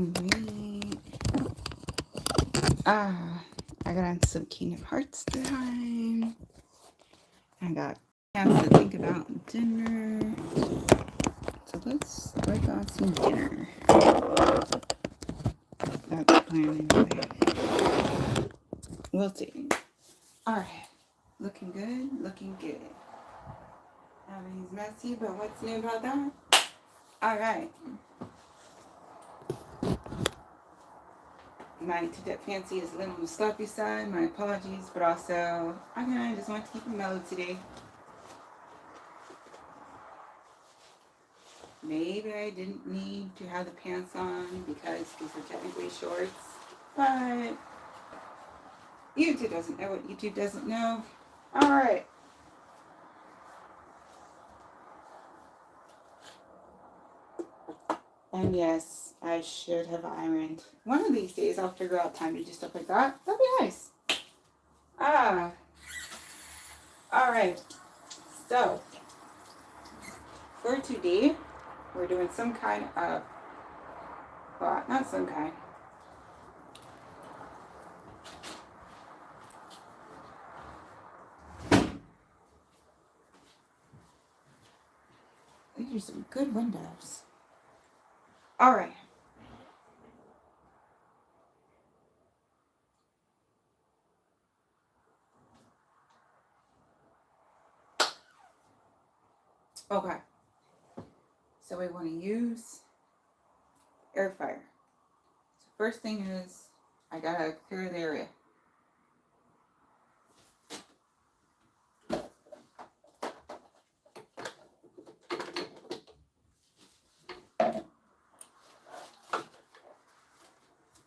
Alright. I got on some Kingdom Hearts time. I got have to think about dinner. So let's work on some dinner. That's the plan anyway. We'll see. Alright. Looking good, looking good. Everything's messy, but what's new about that? Alright. My to-dip fancy is a little on the sloppy side. My apologies, but also I just want to keep it mellow today. Maybe I didn't need to have the pants on because these are technically shorts, but YouTube doesn't know what YouTube doesn't know. Alright. And yes, I should have ironed. One of these days I'll figure out time to do stuff like that. That'd be nice. Alright. So, for today, we're doing some kind of, well, not some kind. These are some good windows. Alright. Okay. So we want to use air fryer. So first thing is, I gotta clear the area.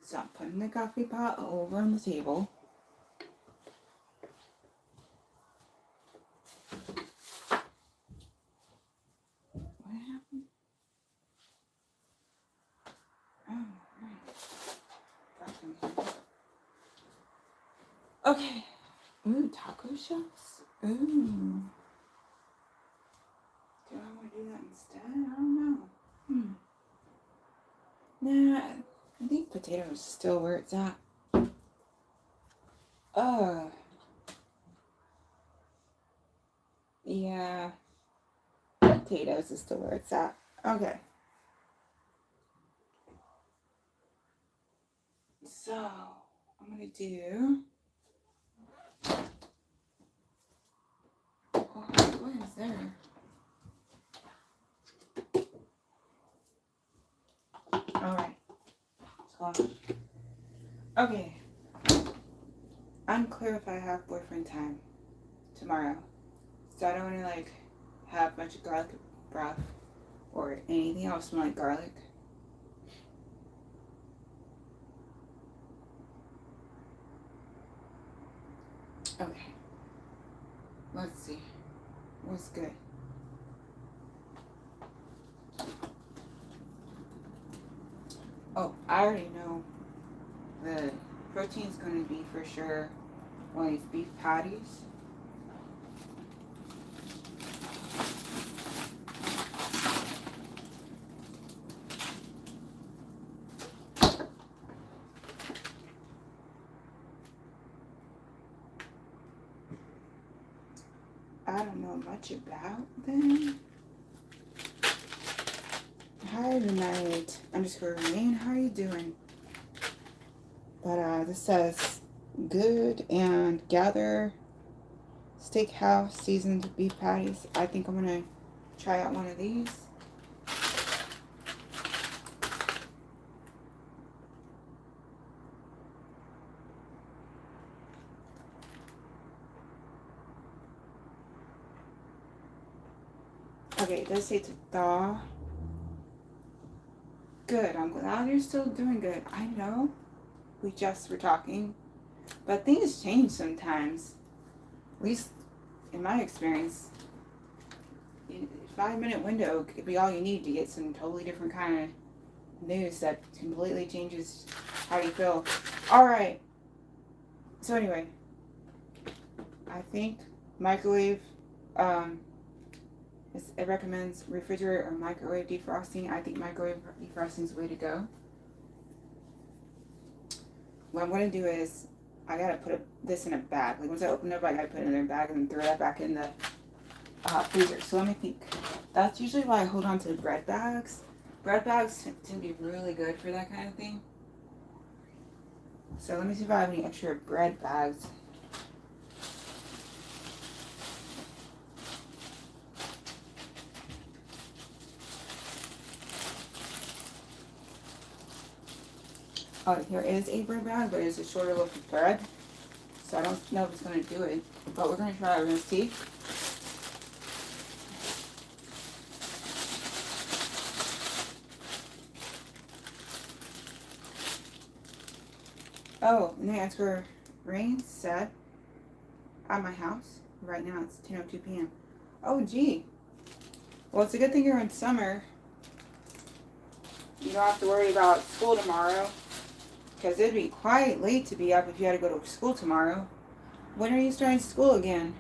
So I'm putting the coffee pot over on the table. What happened? Oh, right. Okay. Ooh, taco shells? Ooh. Do I want to do that instead? I don't know. Nah, I think potatoes is still where it's at. Yeah. Potatoes is still where it's at. Okay. So, I'm going to do... Oh, what is there? Alright. So, okay. Unclear if I have boyfriend time tomorrow. So I don't want to like have a bunch of garlic broth or anything else smell like garlic. Okay. Let's see. What's good? Oh, I already know the protein's going to be for sure one of these beef patties. I don't know much about them. Hi tonight. _Rain. How are you doing? But this says good and gather steakhouse seasoned beef patties. I think I'm gonna try out one of these. Okay, it does say to thaw. Good. I'm glad you're still doing good. I know we just were talking, but things change sometimes. At least in my experience, a 5-minute window could be all you need to get some totally different kind of news that completely changes how you feel. Alright. So anyway, I think microwave, it recommends refrigerator or microwave defrosting. I think microwave defrosting is the way to go. what I'm going to do is I got to put this in a bag. Like once I open it up, I got to put it in a bag and then throw that back in the freezer. So let me think. That's usually why I hold on to bread bags. Bread bags tend to be really good for that kind of thing. So let me see if I have any extra bread bags. Oh, here is a bread bag, but it's a shorter loaf of bread. So I don't know if it's going to do it. But we're going to try it. We're going to see. Oh, and the answer rain set at my house. Right now it's 10:02 p.m. Oh, gee. Well, it's a good thing you're in summer. You don't have to worry about school tomorrow. Because it'd be quite late to be up if you had to go to school tomorrow. When are you starting school again?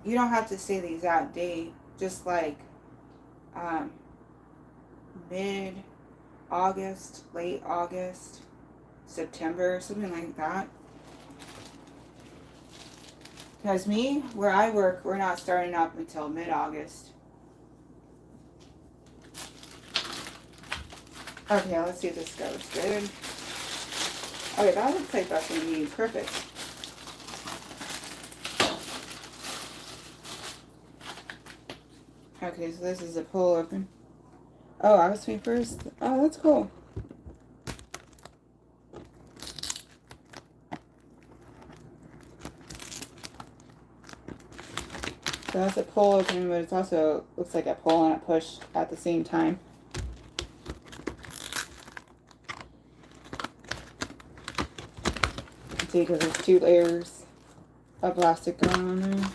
You don't have to say the exact date. Just like mid-August, late August, September, something like that. Because me, where I work, we're not starting up until mid-August. Okay, let's see if this goes good. Okay, that looks like that's going to be perfect. Okay, so this is a pull open. Oh, I was me first. Oh, that's cool. So that's a pull open, but it's also looks like a pull and a push at the same time. See, because there's 2 layers of plastic going on there.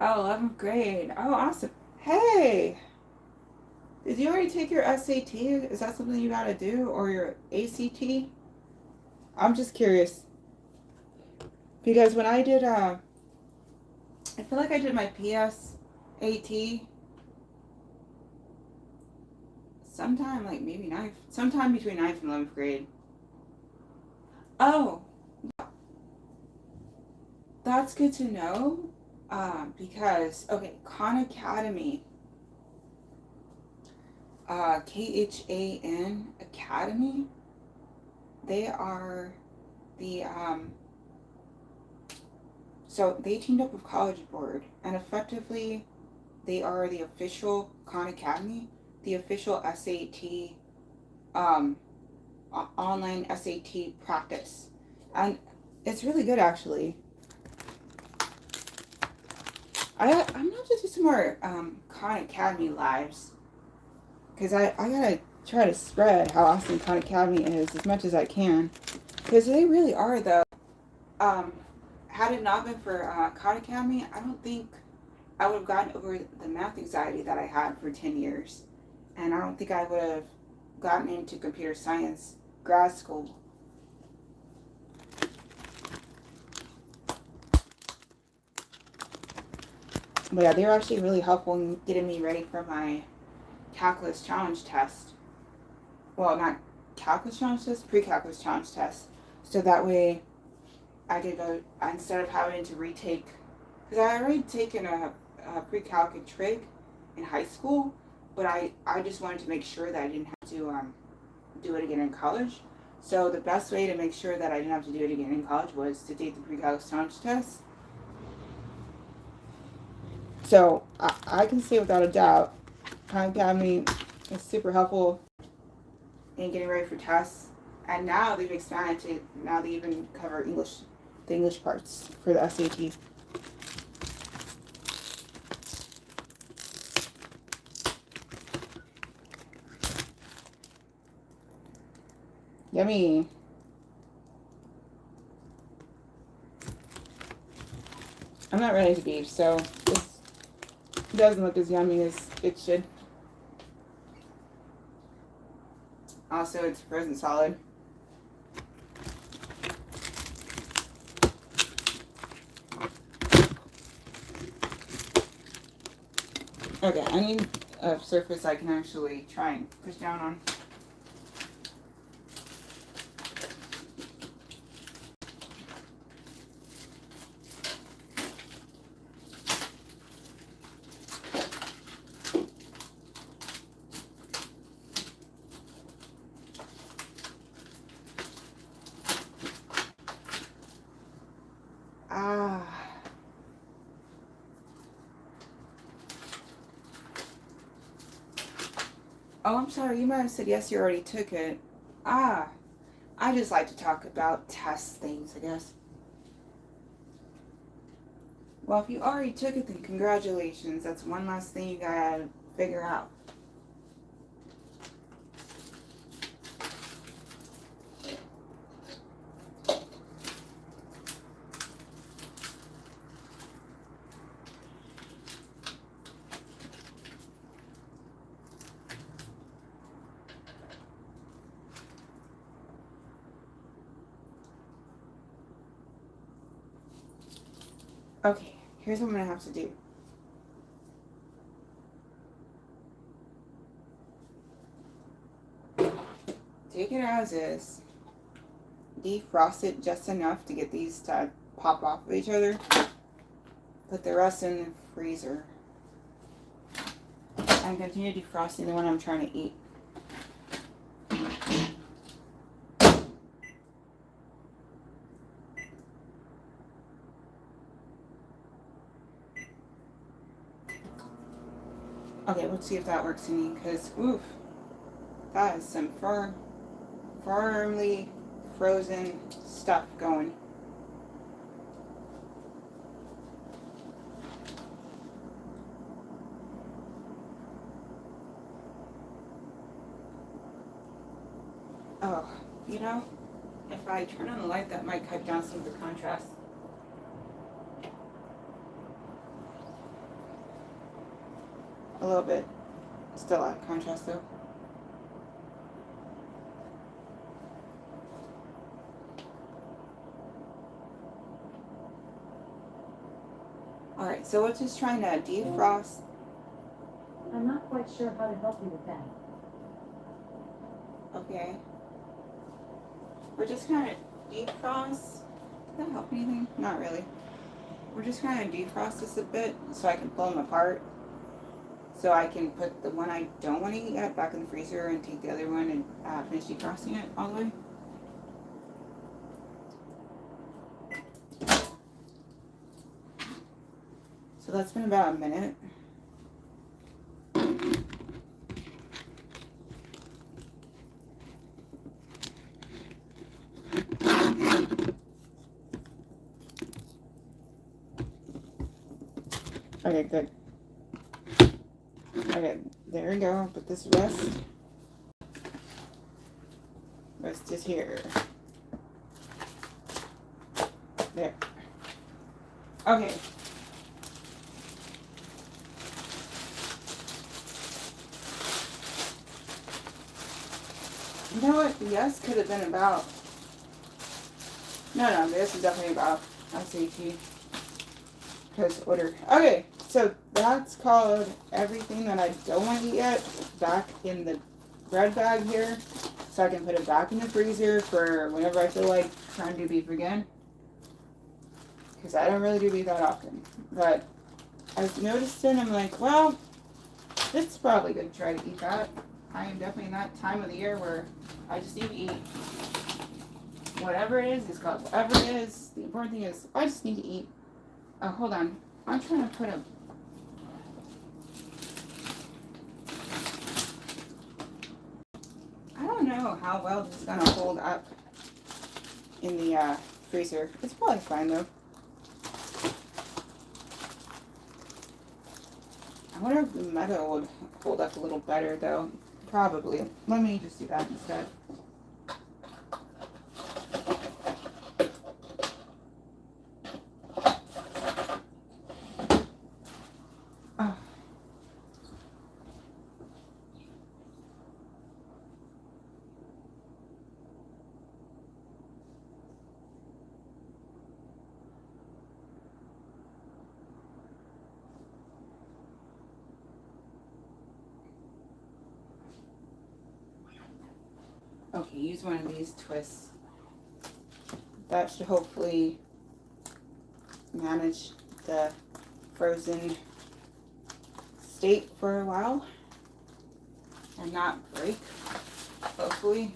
Oh, 11th grade. Oh, awesome. Hey! Did you already take your SAT? Is that something you gotta do? Or your ACT? I'm just curious. Because when I did, I feel like I did my PSAT sometime, like maybe sometime between 9th and 11th grade. Oh, that's good to know. Because, okay, Khan Academy, KHAN Academy, they are the, so they teamed up with College Board, and effectively, they are the official Khan Academy, the official SAT, online SAT practice. And it's really good, actually. I'm not just do some more Khan Academy lives, because I gotta try to spread how awesome Khan Academy is as much as I can, because they really are, though. Had it not been for Khan Academy, I don't think I would have gotten over the math anxiety that I had for 10 years, and I don't think I would have gotten into computer science grad school. But yeah, they were actually really helpful in getting me ready for my calculus challenge test. Well, not calculus challenge test, pre-calculus challenge test. So that way I could go, instead of having to retake, because I had already taken a pre-calculus trig in high school, but I just wanted to make sure that I didn't have to do it again in college. So the best way to make sure that I didn't have to do it again in college was to take the pre-calculus challenge test. So I can say without a doubt, Khan Academy is super helpful in getting ready for tests. And now they've expanded to, now they even cover English, the English parts for the SAT. Yummy. I'm not ready to beef, so this doesn't look as yummy as it should. Also, it's frozen solid. Okay, I need of surface I can actually try and push down on. Ah. Oh, I'm sorry. You might have said yes, you already took it. Ah. I just like to talk about test things, I guess. Well, if you already took it, then congratulations. That's one last thing you gotta figure out. Okay, here's what I'm gonna have to do. Take it as is. Defrost it just enough to get these to pop off of each other. Put the rest in the freezer. And continue defrosting the one I'm trying to eat. Okay, let's see if that works in me, because, oof, that is some firmly frozen stuff going. Oh, you know, if I turn on the light, that might cut down some of the contrast. A little bit. Still out of contrast though. Alright, so we're just trying to defrost. I'm not quite sure how to help you with that. Okay. We're just kind of defrost. Does that help anything? Not really. We're just trying to defrost this a bit so I can pull them apart. So I can put the one I don't want to eat yet back in the freezer and take the other one and finish defrosting it all the way. So that's been about a minute. Okay, good. Okay, there we go. Put this rest. Rest is here. There. Okay. You know what? The yes could have been about. No, this is definitely about SAT. Because order. Okay, so that's called everything that I don't want to eat yet back in the bread bag here. So I can put it back in the freezer for whenever I feel like trying to do beef again. Because I don't really do beef that often. But I was noticing, I'm like, well, it's probably good to try to eat that. I am definitely in that time of the year where I just need to eat. Whatever it is, it's called whatever it is. The important thing is, I just need to eat. Oh, hold on. I'm trying to put a... I don't know how well this is going to hold up in the freezer. It's probably fine, though. I wonder if the metal would hold up a little better, though. Probably. Let me just do that instead. Okay, use one of these twists. That should hopefully manage the frozen state for a while and not break, hopefully.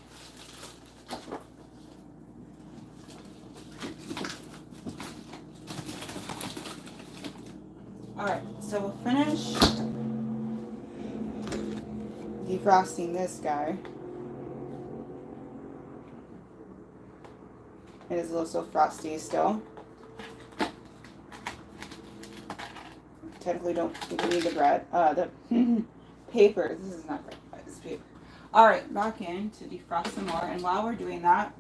Alright, so we'll finish defrosting this guy. It is a little so frosty still. Technically don't think we need the bread, the paper. This is not bread, it's paper. Alright, back in to defrost some more, and while we're doing that,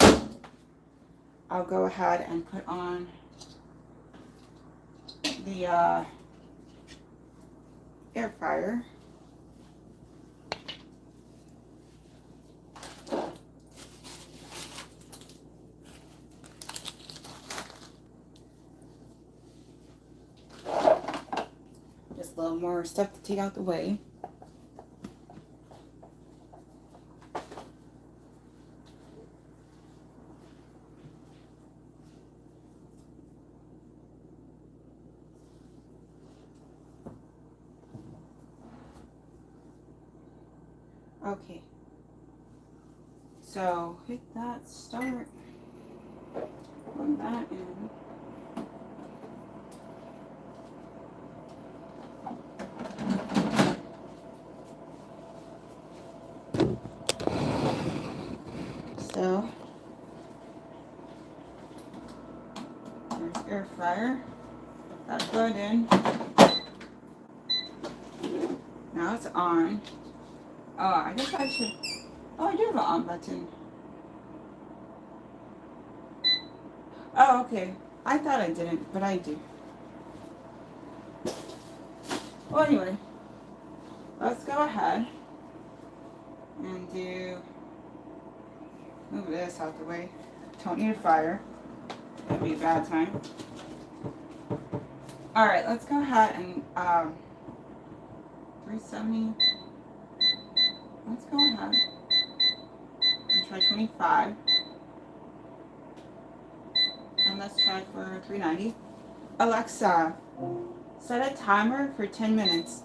I'll go ahead and put on the air fryer. Just a little more stuff to take out the way. Okay, so hit that start, plug that in. So, there's air fryer, that's plugged in. Now it's on. Oh, I guess I should. Oh, I do have an on button. Oh, okay. I thought I didn't, but I do. Well, anyway, let's go ahead and move this out the way. Don't need a fryer. That'd be a bad time. Alright, let's go ahead and 370. Let's go ahead and try 25. And let's try for 390. Alexa, set a timer for 10 minutes.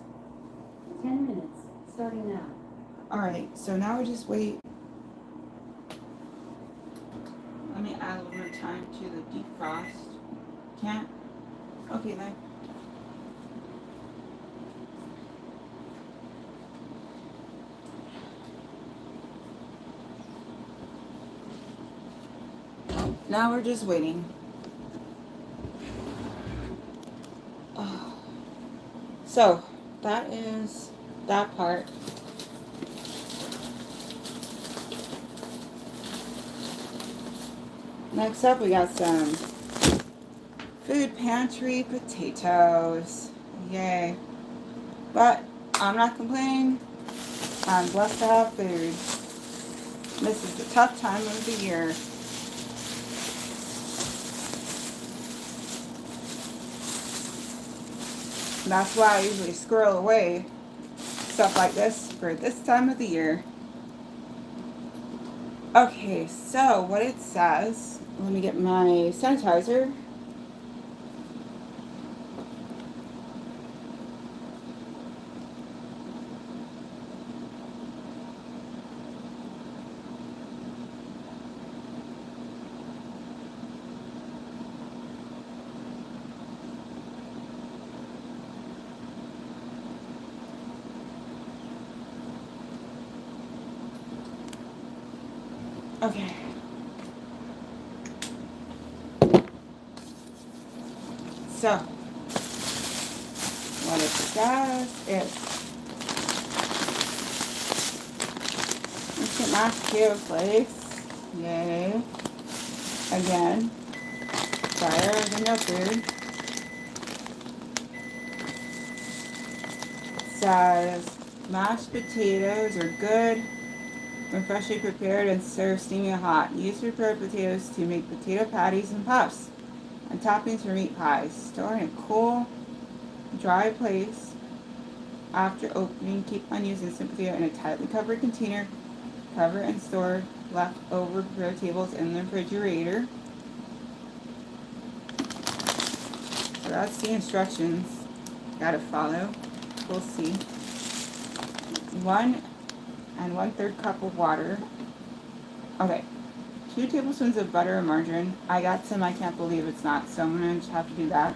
10 minutes, starting now. Alright, so now we just wait. Let me add a little more time to the defrost. Can't? Okay then. Now we're just waiting. Oh. So, that is that part. Next up, we got some food pantry potatoes. Yay. But I'm not complaining. I'm blessed to have food. This is the tough time of the year. That's why I usually squirrel away stuff like this for this time of the year. Okay, so what it says, let me get my sanitizer. Okay. So, what it says is, instant mashed potato flakes. Yay. Again, fire than no food. It says, mashed potatoes are good when freshly prepared and served steaming hot. Use prepared potatoes to make potato patties and puffs, and toppings for meat pies. Store in a cool, dry place. After opening, keep unused instant potato in a tightly covered container. Cover and store leftover prepared tables in the refrigerator. So that's the instructions. Gotta follow. We'll see. 1 1/3 cup of water. Okay. 2 tablespoons of butter or margarine. I got some, I can't believe it's not, so I'm gonna just have to do that.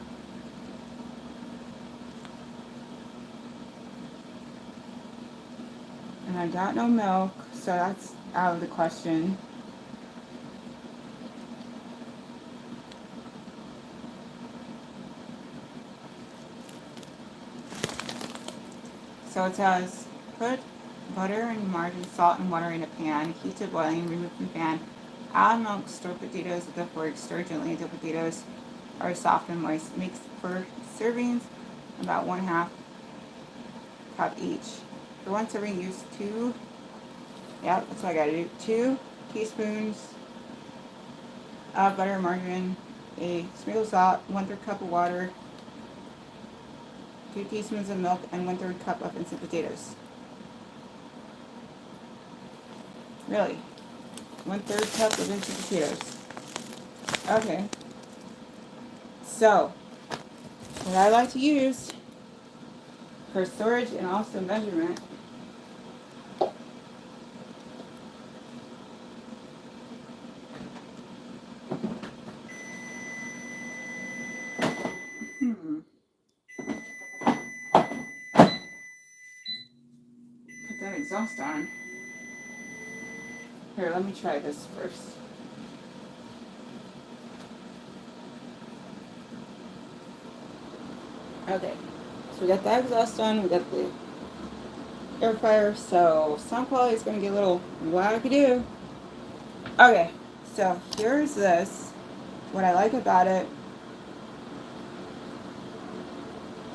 And I got no milk, so that's out of the question. So it says, put butter and margarine, salt, and water in a pan. Heat to boiling, remove from the pan. Add milk, stir potatoes with a fork. Stir gently until potatoes are soft and moist. Mix for servings, about 1/2 cup each. For 1 serving, use 2, yeah, that's what I gotta do, 2 teaspoons of butter or margarine, a sprinkle of salt, 1/3 cup of water, 2 teaspoons of milk, and 1/3 cup of instant potatoes. Really? 1/3 cup of instant potatoes. Okay. So, what I like to use for storage and also measurement put that exhaust on. Here, let me try this first. Okay, so we got the exhaust on, we got the air fryer, so sound quality is going to get a little wackadoo. Okay, so here's this. What I like about it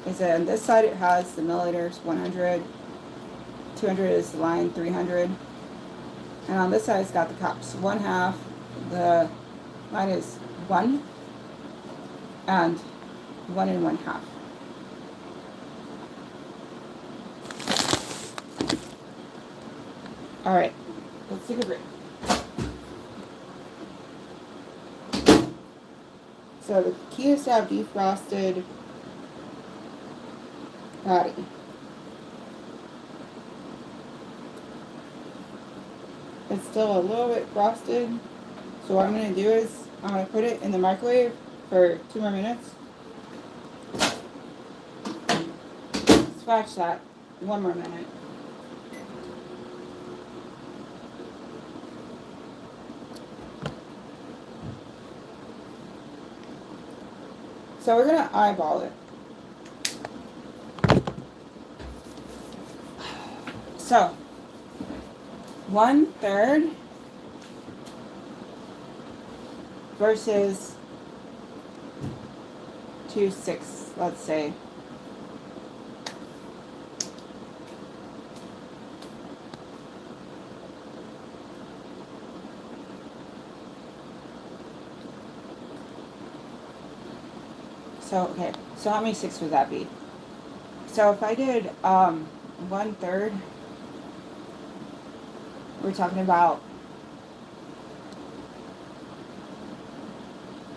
is that on this side it has the milliliters, 100, 200 is the line, 300. And on this side it's got the cups, 1/2, the line is 1, and 1 1/2. Alright, let's take a break. So the key is to have defrosted patty. It's still a little bit frosted, so what I'm going to do is I'm going to put it in the microwave for 2 more minutes. Scratch that, 1 more minute. So we're going to eyeball it. So, 1/3 versus 2/6, let's say. So, okay, so how many 6 would that be? So if I did 1/3, we're talking about,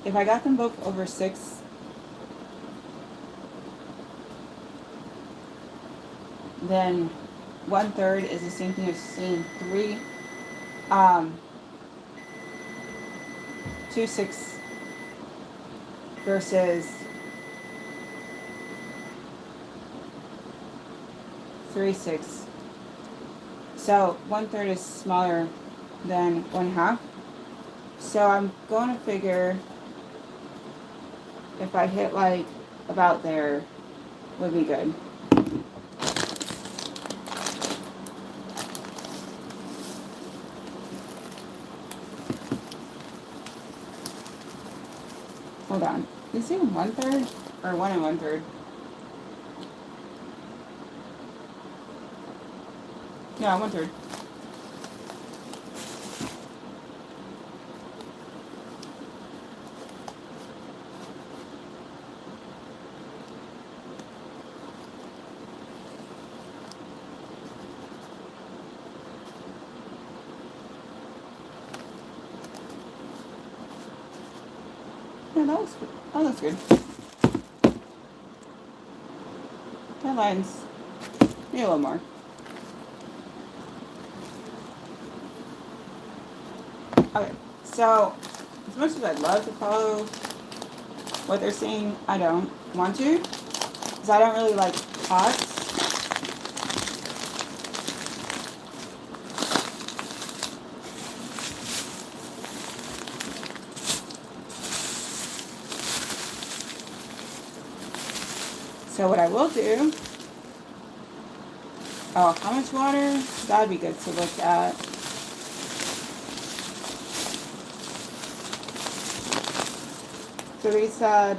if I got them both over 6, then 1/3 is the same thing as saying 3. 2/6 versus 3/6. So 1/3 is smaller than 1/2. So I'm going to figure if I hit like about there would be good. Hold on. Is it 1/3 or 1 1/3? Yeah, 1/3. that looks good. That looks good. That lines. Maybe a little more. Okay, so as much as I'd love to follow what they're saying, I don't want to, because I don't really like pots. So what I will do, oh, how much water? That'd be good to look at. So we said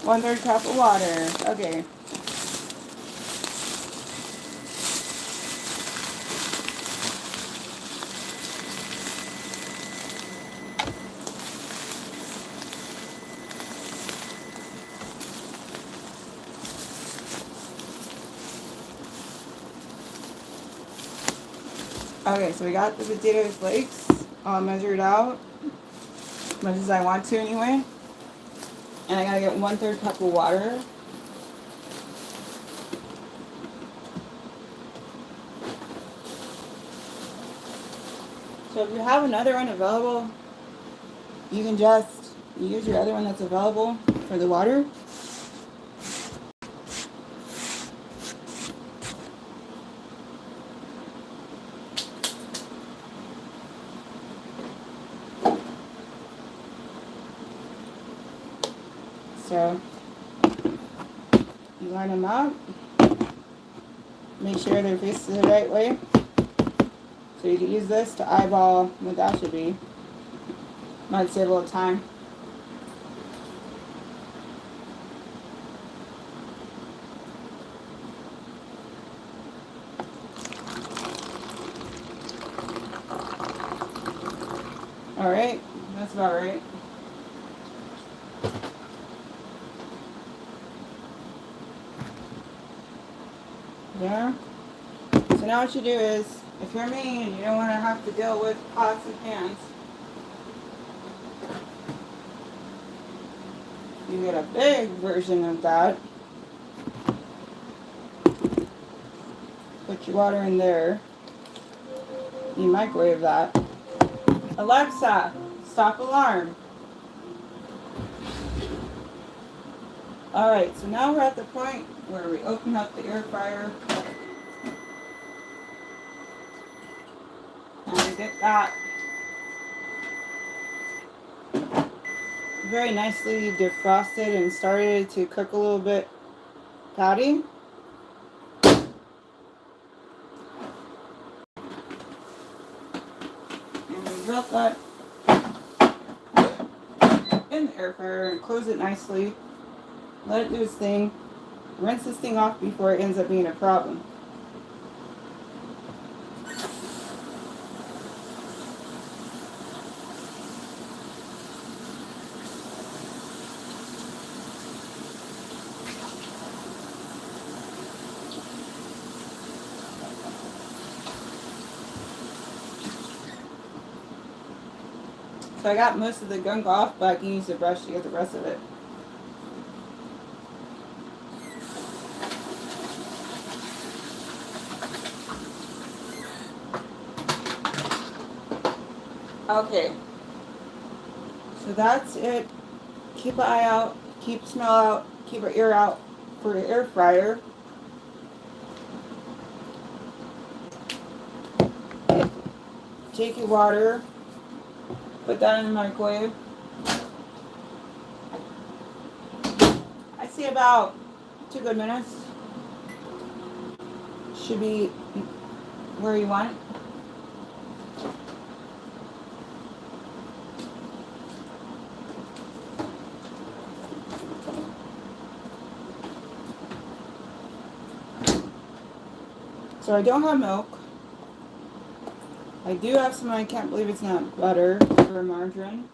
1/3 cup of water. Okay. Okay, so we got the potato flakes all measured out, as much as I want to anyway. And I gotta get 1/3 cup of water. So if you have another one available, you can just use your other one that's available for the water. So you line them up, make sure they're faced the right way. So you can use this to eyeball what that should be. Might save a little time. Alright, that's about right. There. So now what you do is, if you're me and you don't want to have to deal with pots and pans, you get a big version of that. Put your water in there. You microwave that. Alexa, stop alarm. Alright, so now we're at the point where we open up the air fryer. And we get that very nicely defrosted and started to cook a little bit patty. And we drop that in the air fryer and close it nicely. Let it do its thing. Rinse this thing off before it ends up being a problem. So I got most of the gunk off, but I can use the brush to get the rest of it. Okay. So that's it. Keep an eye out, keep smell out, keep an ear out for the air fryer. Take your water, put that in the microwave. I see about 2 good minutes. Should be where you want it. So I don't have milk. I do have some, I can't believe it's not butter or margarine.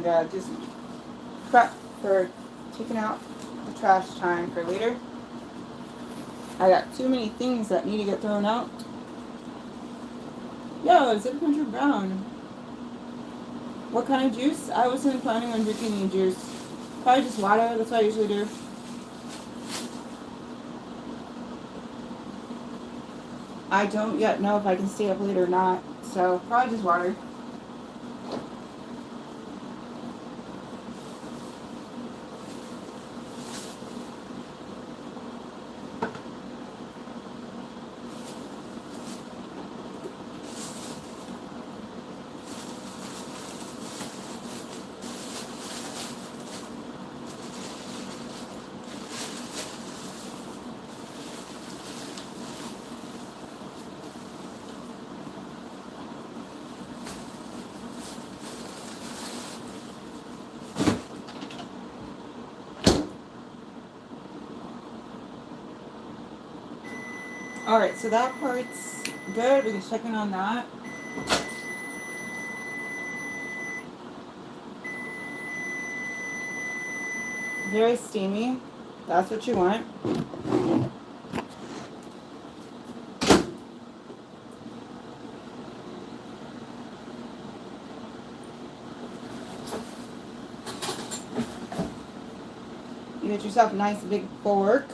gotta just prep for taking out the trash time for later. I got too many things that need to get thrown out. Yo, Zip Country Brown. What kind of juice? I wasn't planning on drinking any juice. Probably just water, that's what I usually do. I don't yet know if I can stay up late or not, so probably just water. Alright, so that part's good. We can check in on that. Very steamy. That's what you want. You get yourself a nice big fork.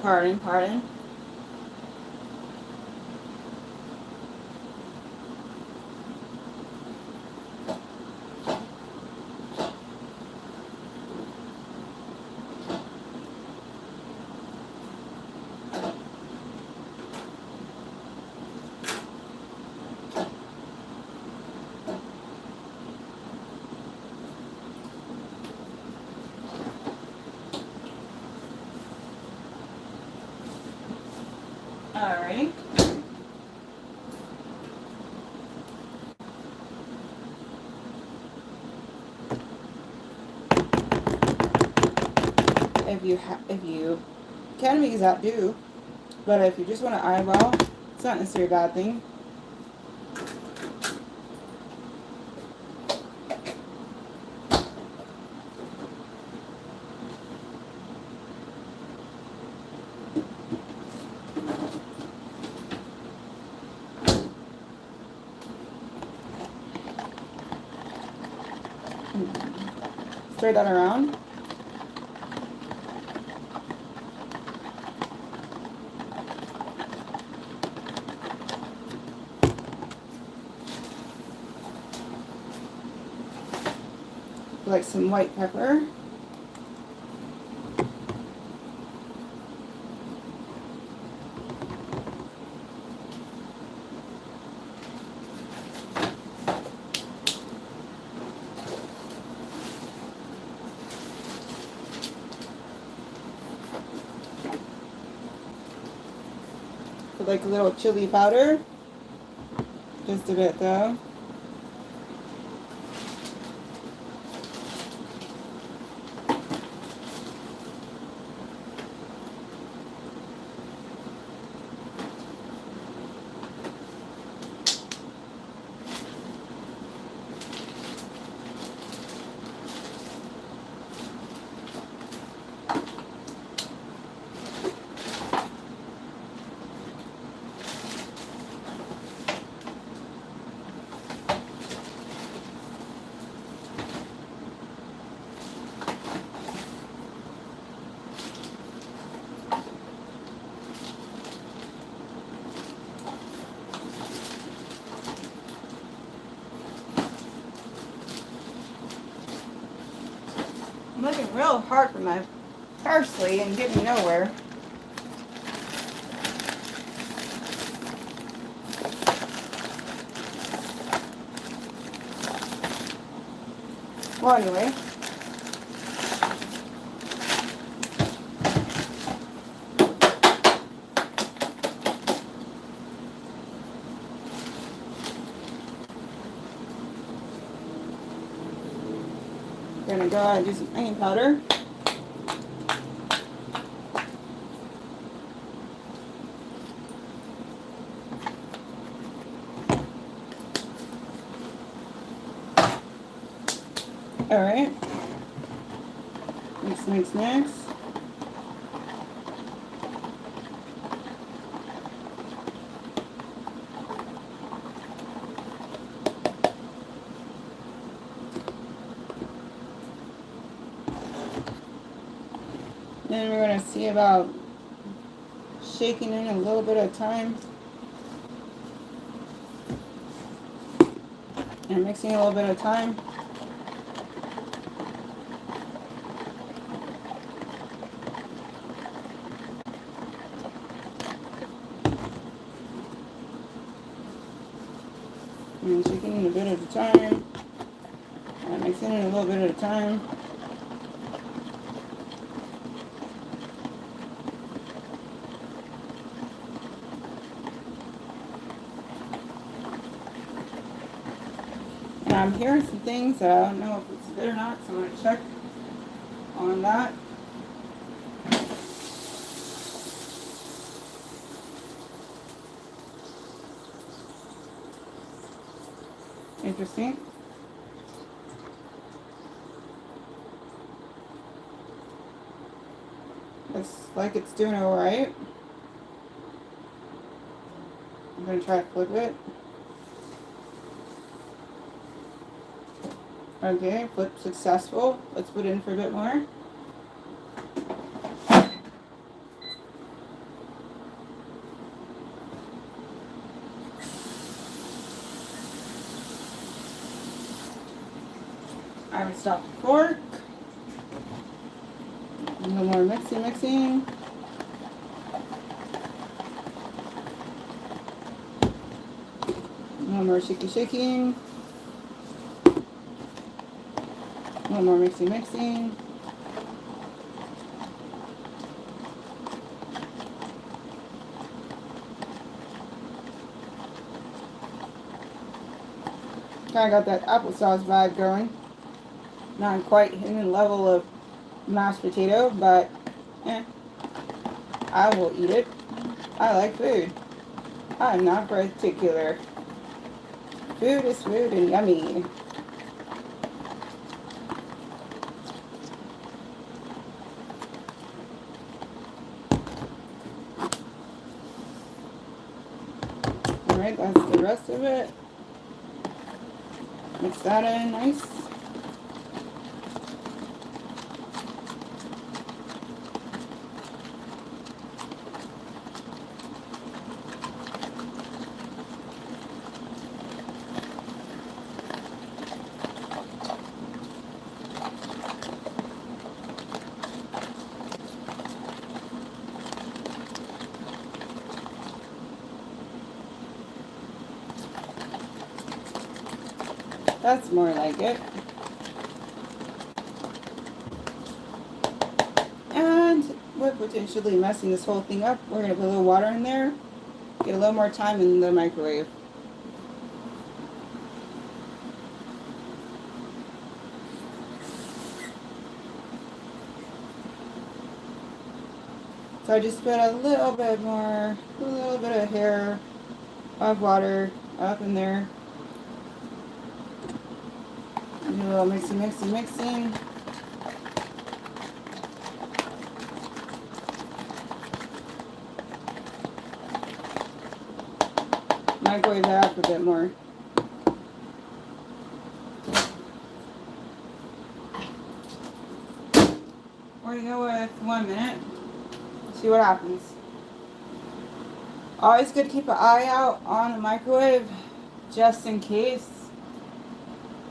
Pardon. Alright. If you can make that do, but if you just want to eyeball, it's not necessarily a bad thing. Stir that around. Like some white pepper. Like a little chili powder. Just a bit though. I'm looking real hard for my parsley and getting nowhere. Well, anyway. We're gonna go ahead and do some onion powder. Alright. Mix. Then we're going to see about shaking in a little bit of time. And mixing a little bit of time. And shaking in a bit at a time. And mixing in a little bit at a time. And I'm hearing some things that I don't know if it's good or not, so I'm going to check on that. Interesting. Looks like it's doing alright. I'm going to try to flip it. Okay, flip successful. Let's put it in for a bit more. I would stop the fork. A little more mixing. A little more shaking. A little more mixing. Kind of got that applesauce vibe going. Not quite hitting the level of mashed potato, but I will eat it. I like food. I'm not particular. Food is food and yummy. Alright, that's the rest of it. Mix that in nice. That's more like it. And we're potentially messing this whole thing up. We're going to put a little water in there. Get a little more time in the microwave. So I just put a little bit of hair of water up in there. Do a little mixing. Microwave that up a bit more. We're going to go with 1 minute. See what happens. Always good to keep an eye out on the microwave just in case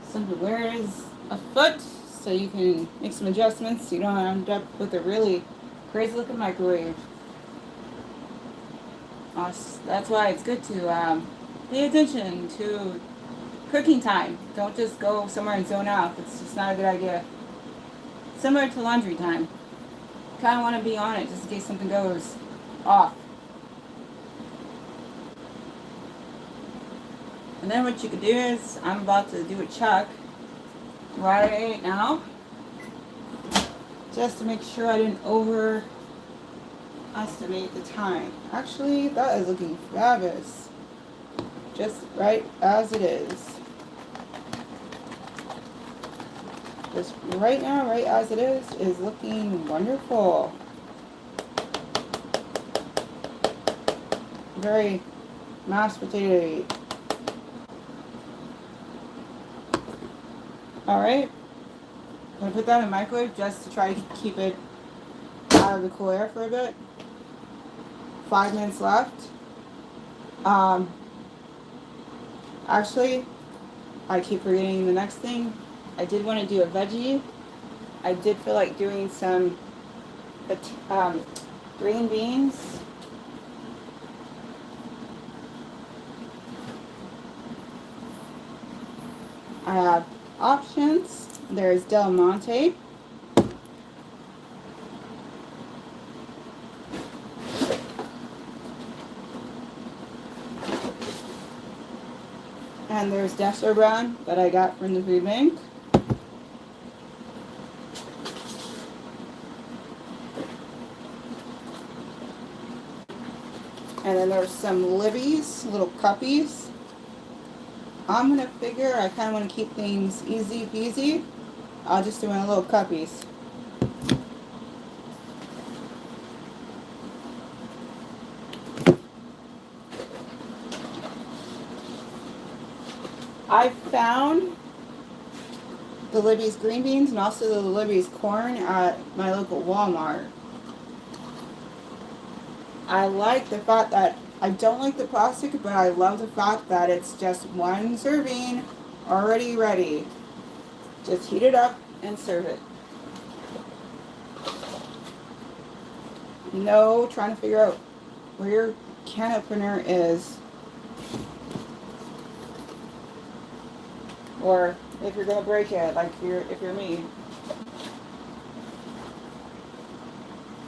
something wears a foot, so you can make some adjustments so you don't end up with a really crazy looking microwave. That's why it's good to pay attention to cooking time. Don't just go somewhere and zone out. It's just not a good idea. Similar to laundry time. Kind of want to be on it just in case something goes off. And then what you could do is, I'm about to do a check right now, just to make sure I didn't overestimate the time. Actually, that is looking fabulous. Just right as it is. Just right now, right as it is looking wonderful. Very mashed potato-y. Alright. I'm going to put that in the microwave just to try to keep it out of the cool air for a bit. 5 minutes left. Actually, I keep forgetting the next thing. I did want to do a veggie. I did feel like doing some green beans. I have options. There's Del Monte. And there's Dexter Brown that I got from the food bank. And then there's some Libby's, little cuppies. I'm going to figure I kind of want to keep things easy peasy. I'll just do my little cuppies. I found the Libby's green beans and also the Libby's corn at my local Walmart. I like the fact that I don't like the plastic, but I love the fact that it's just one serving already ready. Just heat it up and serve it. No trying to figure out where your can opener is, or if you're gonna break it, like if you're me.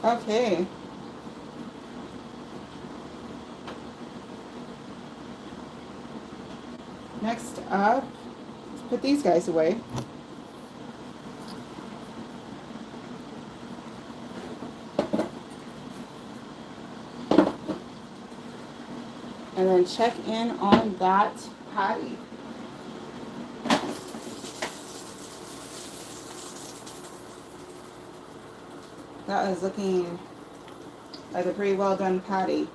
Okay. Next up, let's put these guys away. And then check in on that patty. That is looking like a pretty well done patty.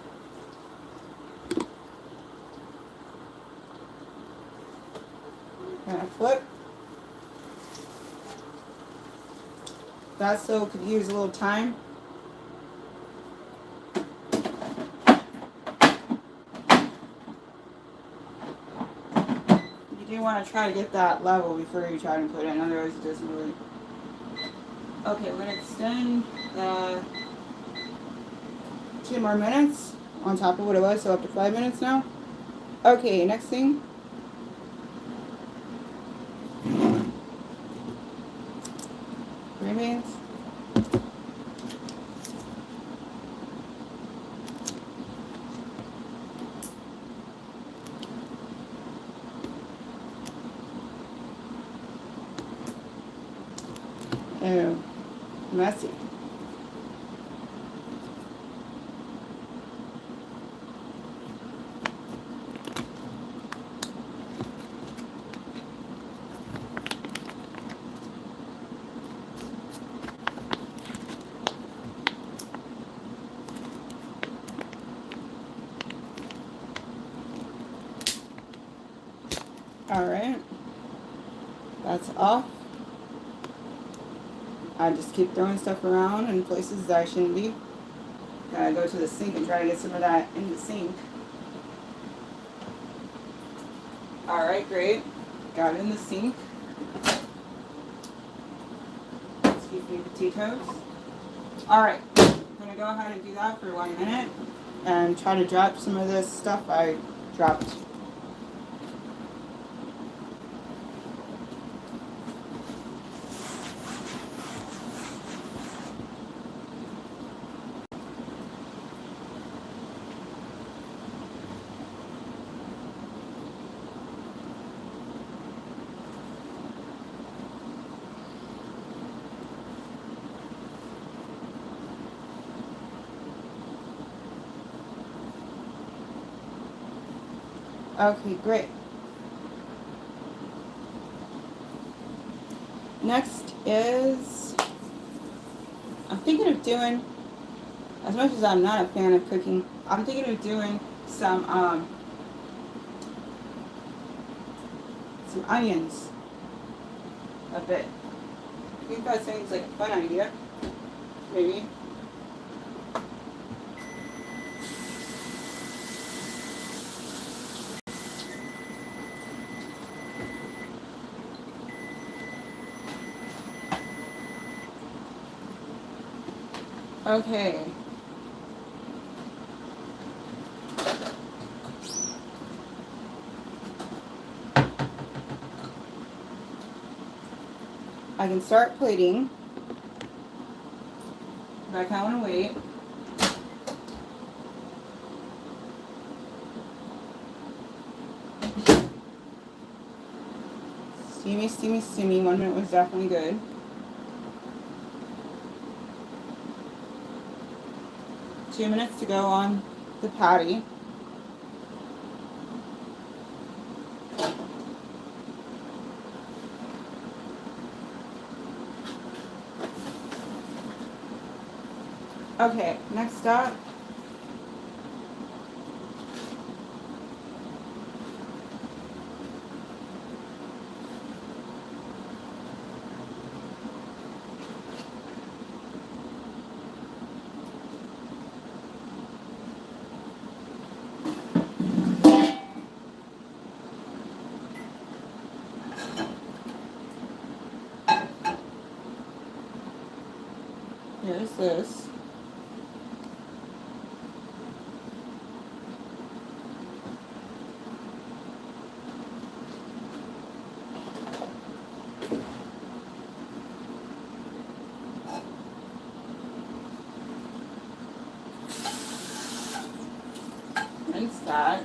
Gonna flip. That still could use a little time. You do want to try to get that level before you try to put it in, otherwise it doesn't really. Okay, we're gonna extend 2 more minutes on top of what it was, so up to 5 minutes now. Okay, next thing. Green beans. Oh, messy. Alright, that's off. I just keep throwing stuff around in places that I shouldn't be. Gotta go to the sink and try to get some of that in the sink. Alright, great. Got it in the sink. Excuse me, potatoes. Alright, I'm gonna go ahead and do that for 1 minute and try to drop some of this stuff I dropped. Okay, great. Next is, I'm thinking of doing, as much as I'm not a fan of cooking, I'm thinking of doing some onions a bit. I think that sounds like a fun idea. Maybe. Okay. I can start plating, but I kind of want to wait. Steamy, steamy, steamy. 1 minute was definitely good. Two minutes to go on the patty. Okay, next up, here's this. Rinse that.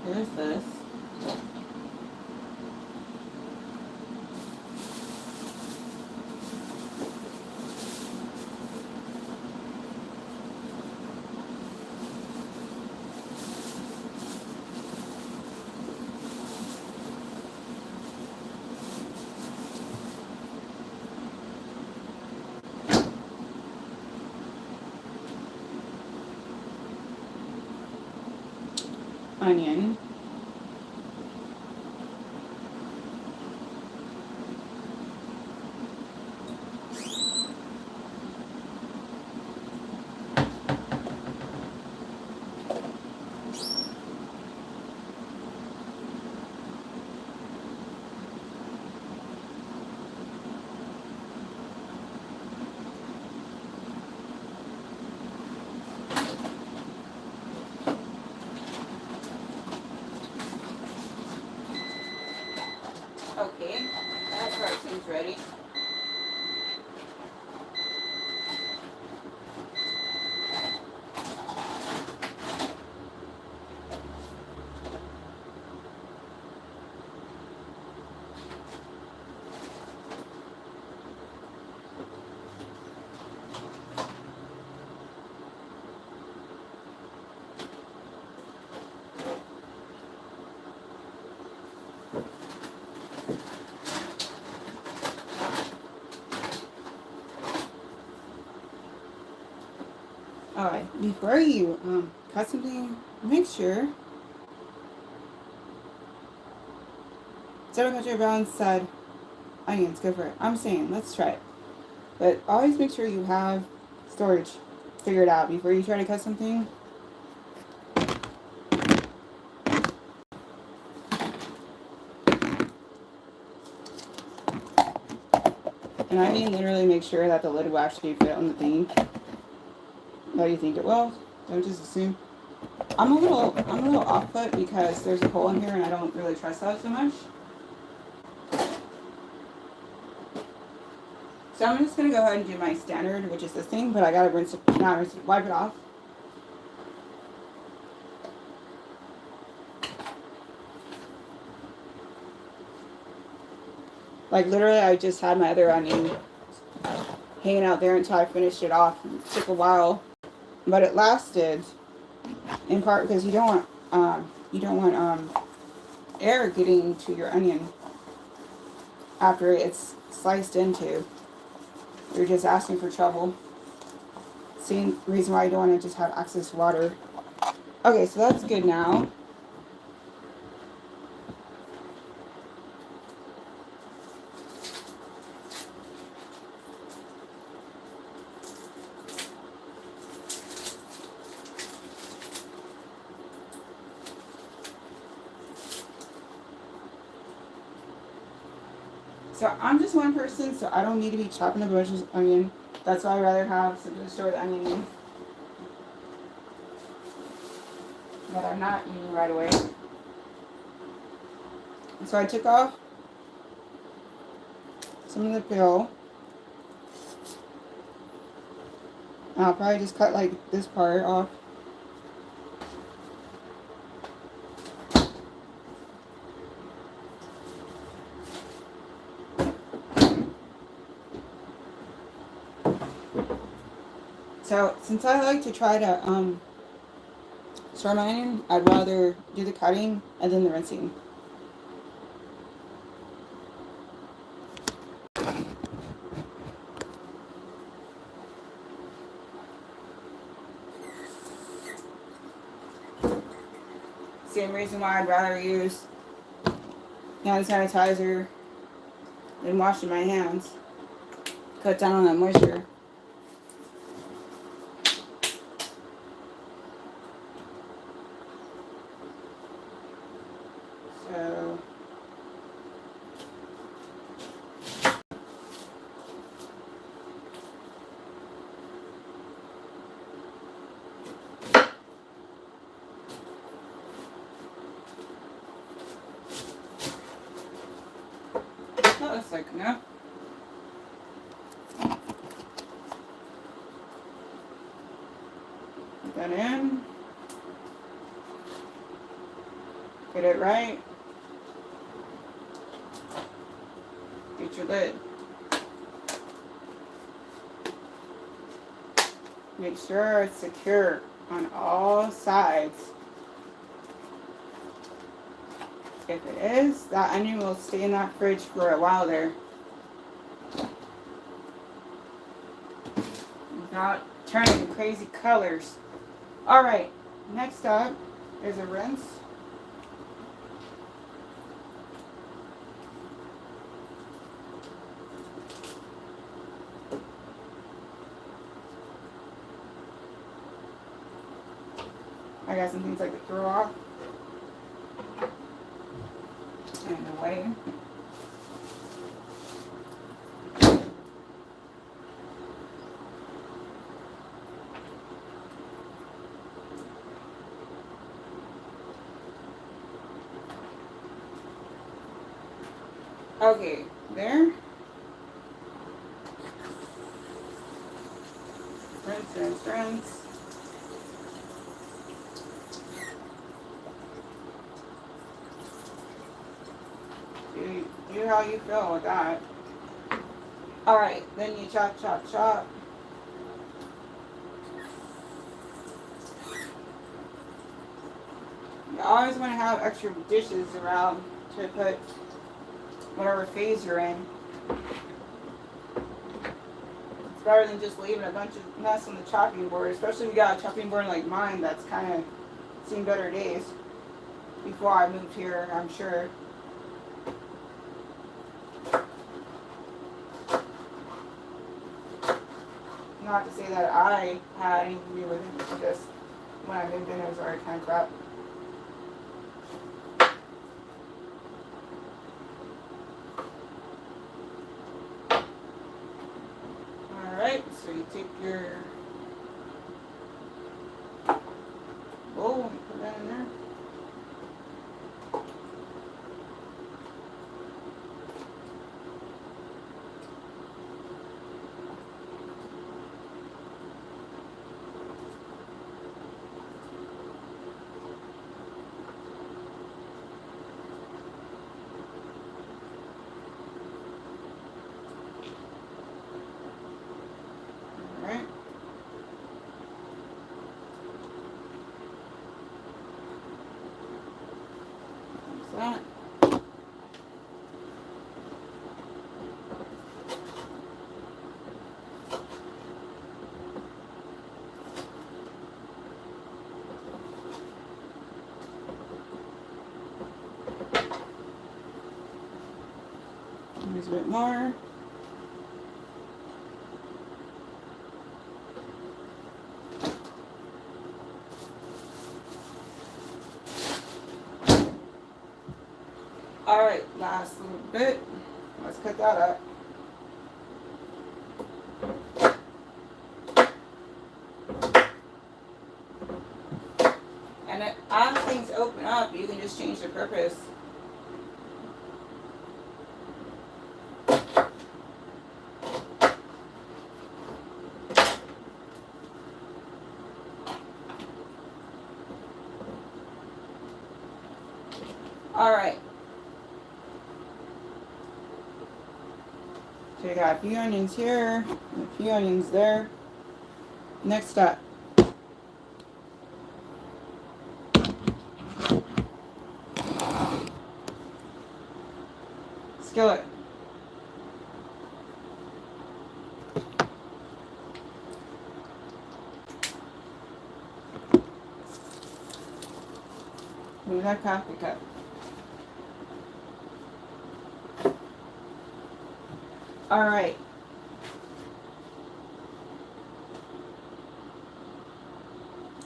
Here's this. Onion. Okay, that part seems ready. Alright, before you cut something, make sure. Seven country brown said onions, go for it. I'm saying, let's try it. But always make sure you have storage figured out before you try to cut something. And I mean literally make sure that the lid will actually fit on the thing. How you think it will. Don't just assume. I'm a little off put because there's a hole in here and I don't really trust that so much. So I'm just gonna go ahead and do my standard, which is this thing, but I gotta rinse it, not rinse it, wipe it off. Like literally I just had my other onion hanging out there until I finished it off. It took a while, but it lasted in part because you don't want You don't want air getting to your onion after it's sliced into. You're just asking for trouble. Same reason why you don't want to just have excess water. Okay, so that's good now. So I'm just one person, so I don't need to be chopping a bunch of onion. That's why I'd rather have something to store the onion in that I'm not eating right away. And so I took off some of the peel. And I'll probably just cut like this part off. So since I like to try to store my onion, I'd rather do the cutting and then the rinsing. Same reason why I'd rather use hand sanitizer than washing my hands. Cut down on that moisture. So that looks like enough. Put that in. Get it right. Get your lid. Make sure it's secure on all sides. If it is, that onion will stay in that fridge for a while there. Without turning crazy colors. Alright, next up is a rinse. I got some things like to throw off and away. Okay, there. Rinse, rinse, rinse. Do how you feel with that. Alright, then you chop, chop, chop. You always want to have extra dishes around to put whatever phase you're in. It's better than just leaving a bunch of mess on the chopping board, especially if you got a chopping board like mine that's kind of seen better days before I moved here, I'm sure. Not to say that I had anything to do with it, just when I moved in it was already kind of crap. Alright, so you take your bowl and put that in there. Alright. a bit more. Alright, last little bit. Let's cut that up. And as things open up, you can just change the purpose. Alright. So you got a few onions here, and a few onions there. Next up. Skillet. Move that coffee cup. Alright.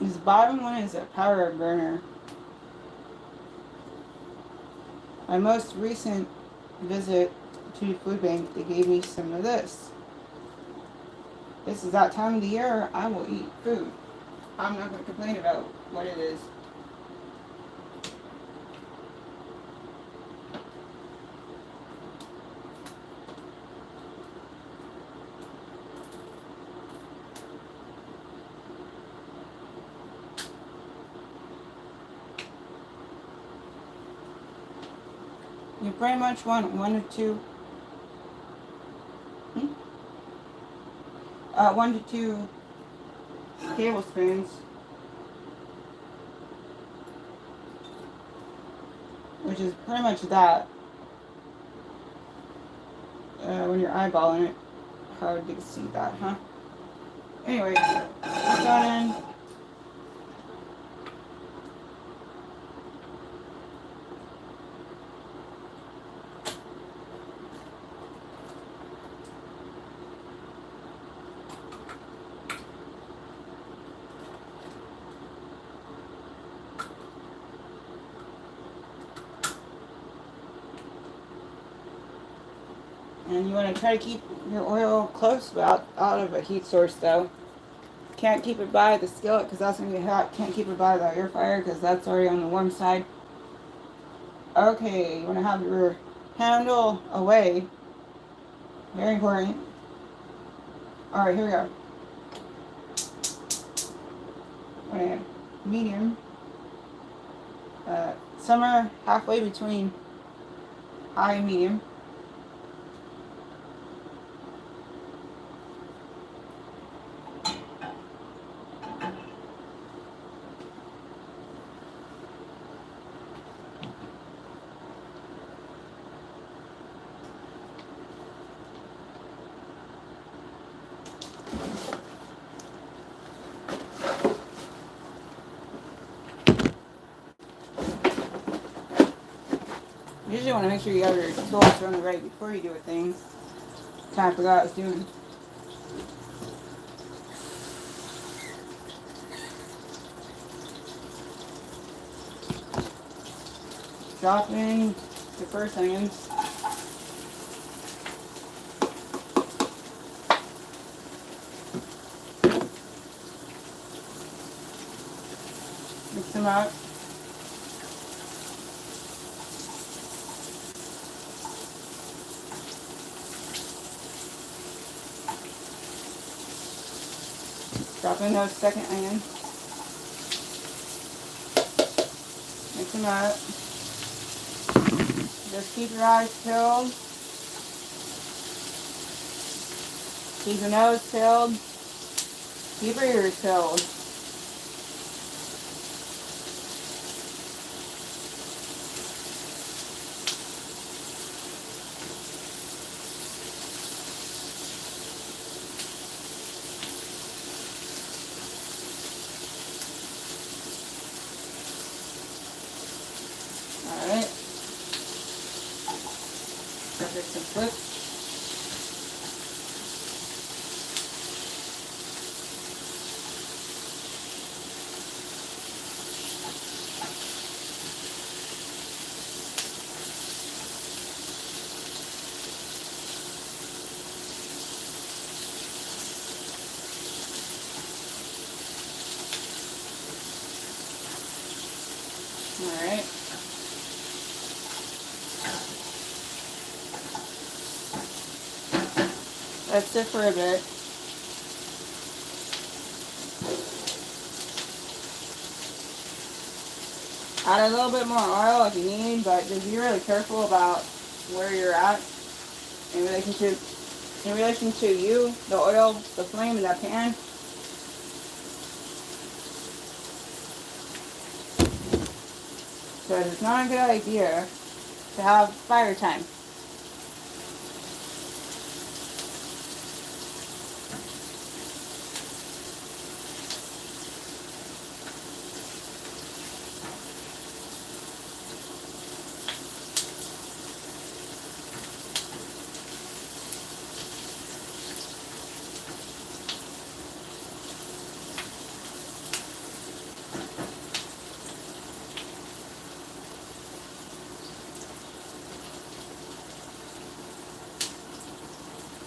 This bottom one is a power burner. My most recent visit to the food bank, they gave me some of this. This is that time of the year I will eat food. I'm not going to complain about what it is. You pretty much want 1 to 2 1 to 2 tablespoons, which is pretty much that. When you're eyeballing it, hard to see that, huh? Anyway, put that in. And you want to try to keep your oil close, but out of a heat source though. Can't keep it by the skillet because that's going to get hot. Can't keep it by the air fryer because that's already on the warm side. Okay, you want to have your handle away. Very important. Alright, here we go. Okay, medium. Somewhere halfway between high and medium. You usually want to make sure you have your tools running right before you do a thing. Kind of forgot what I was doing. Drop in the first onions. Mix them up. Drop in those second onions. Mix them up. Just keep your eyes peeled. Keep your nose peeled. Keep your ears peeled. Alright. Give it some flips. Let sit for a bit. Add a little bit more oil if you need, but just be really careful about where you're at in relation to you, the oil, the flame in that pan. Because it's not a good idea to have fire time.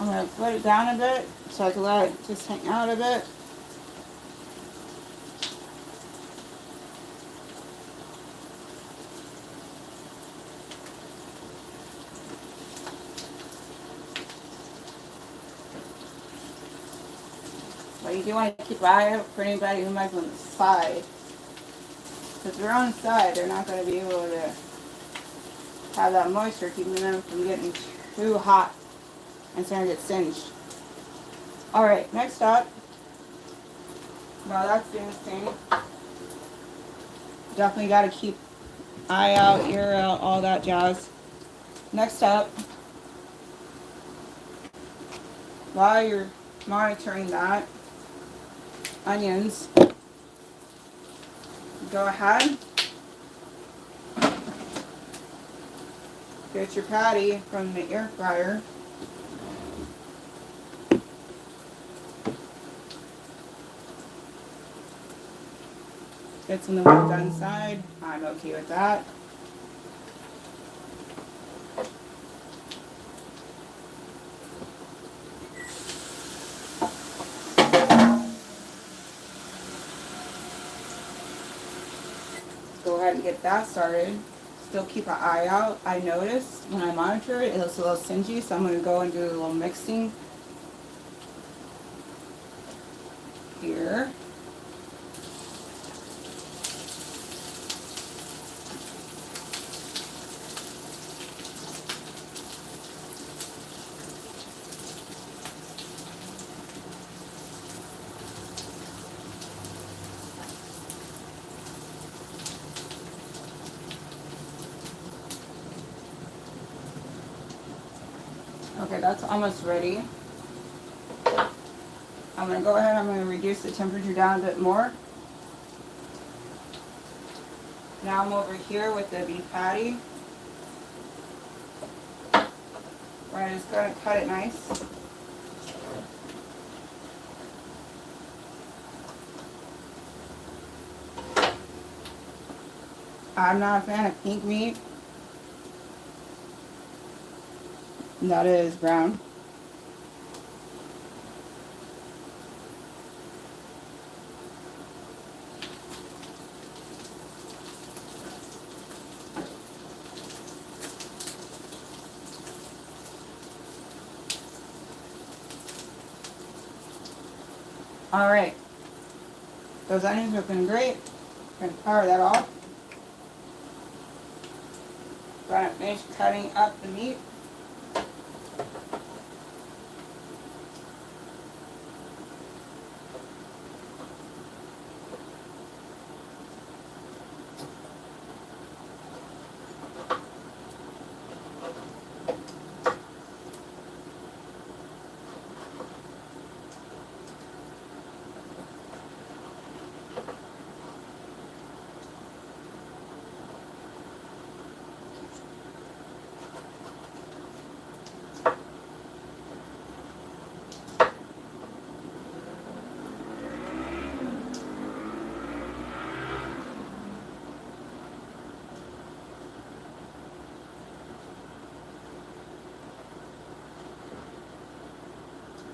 I'm going to put it down a bit so I can let it just hang out a bit. But you do want to keep an eye out for anybody who might be on the side. Because if they're on the side, they're not going to be able to have that moisture keeping them from getting too hot and starting to get singed. Alright, next up, while that's doing its thing, definitely got to keep eye out, ear out, all that jazz. Next up, while you're monitoring that, onions, go ahead, get your patty from the air fryer. Get some of the well done side. I'm okay with that. Go ahead and get that started. Still keep an eye out. I noticed when I monitor it, it looks a little singy, so I'm going to go and do a little mixing here. Okay, that's almost ready. I'm going to go ahead and I'm going to reduce the temperature down a bit more. Now I'm over here with the beef patty. We're just going to cut it nice. I'm not a fan of pink meat. That is brown. Alright. Those onions are looking great. I'm going to power that off. Going to finish cutting up the meat.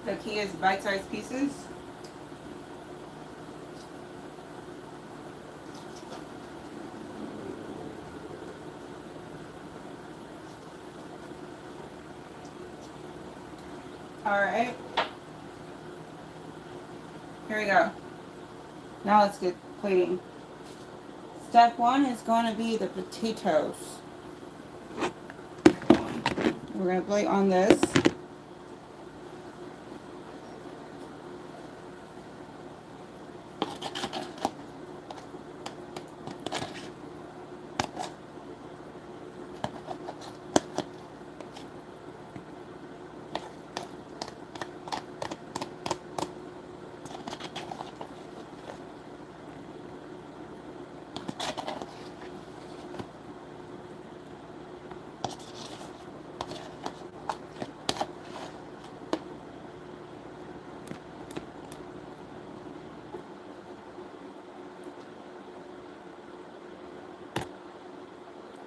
The key is bite-sized pieces. Alright, Here we go. Now let's get plating. Step 1 is going to be the potatoes. We're going to plate on this.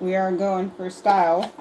We are going for style.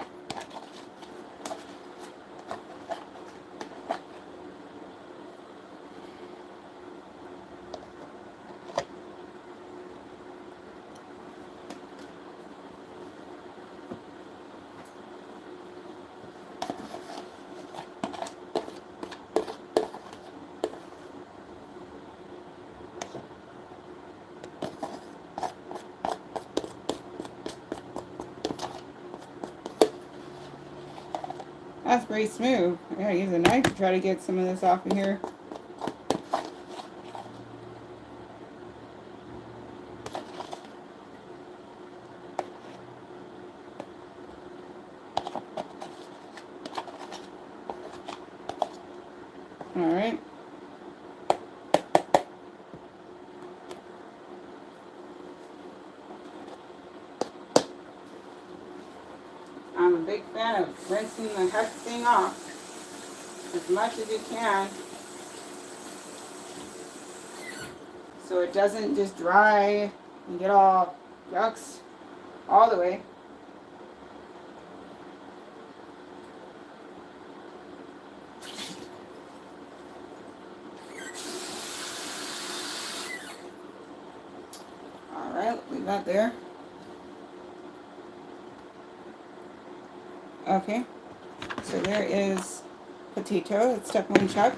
That's pretty smooth. I gotta use a knife to try to get some of this off of here. Alright. I'm a big fan of rinsing the heck thing off as much as you can, so it doesn't just dry and get all yucks all the way. Alright, leave that there. Okay, so there is potato. That's step 1 chop.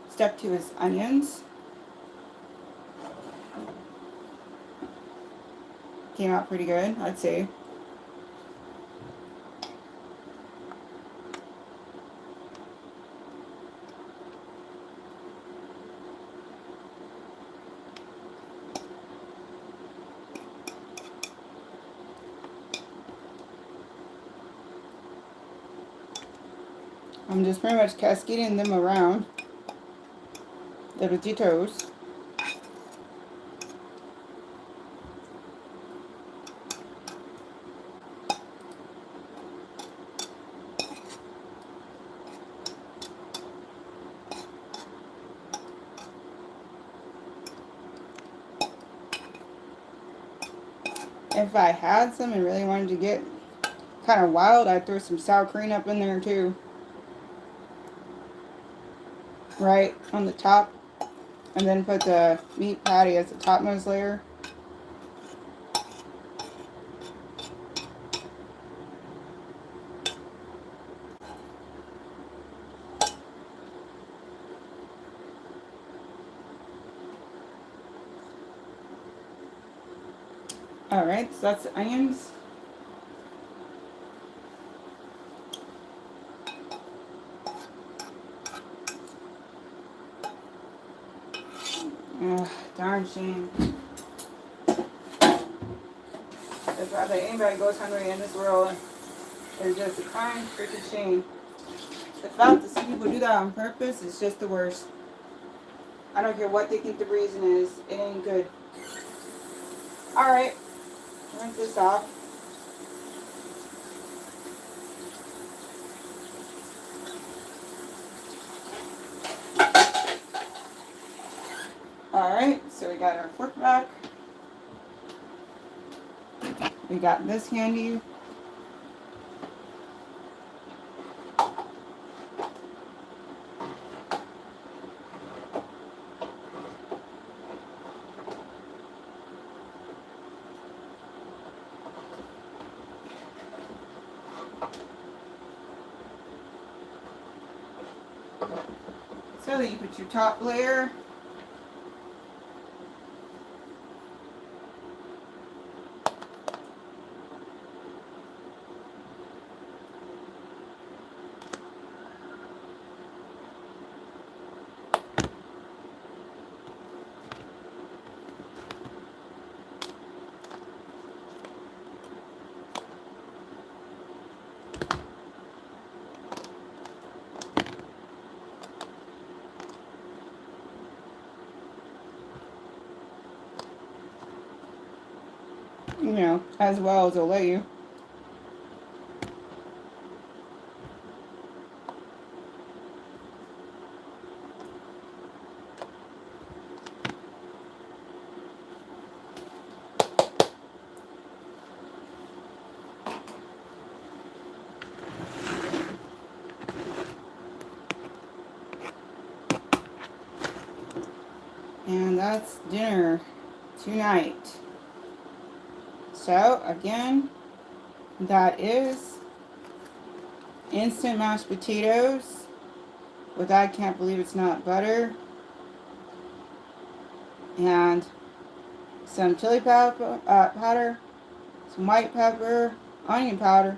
Step 2 is onions. Came out pretty good, I'd say. I'm just pretty much cascading them around the potatoes. If I had some and really wanted to get kind of wild, I'd throw some sour cream up in there too. Right on the top. And then put the meat patty as the topmost layer. Alright, so that's the onions. Ugh, darn shame. If anybody goes hungry in this world, it's just a crying freaking shame. The fact that some people do that on purpose is just the worst. I don't care what they think the reason is, it ain't good. Alright, rinse this off. Alright, so we got our fork back. We got this handy. So that you put your top layer you know, as well as they'll let you. And that's dinner tonight. So, again, that is instant mashed potatoes with I can't believe it's not butter, and some chili powder, some white pepper, onion powder,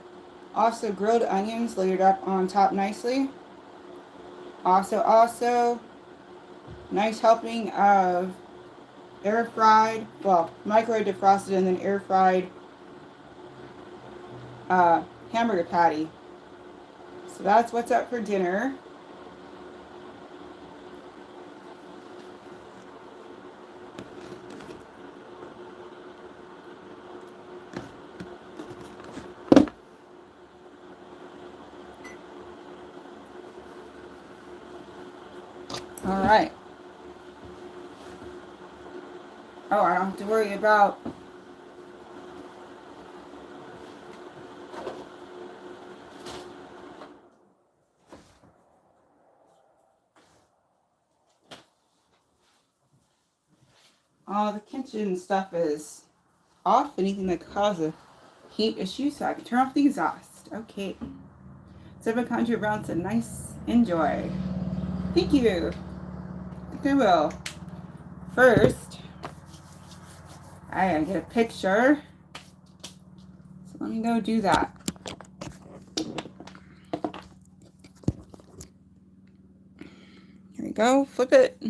also grilled onions layered up on top nicely. Also, nice helping of air fried, well, microwave defrosted and then air fried hamburger patty. So that's what's up for dinner. All right. Oh, I don't have to worry about all the kitchen stuff is off, anything that causes a heat issue, so I can turn off the exhaust. Okay. 700 rounds of nice enjoy. Thank you. I think I will. First, I gotta get a picture. So let me go do that. Here we go. Flip it.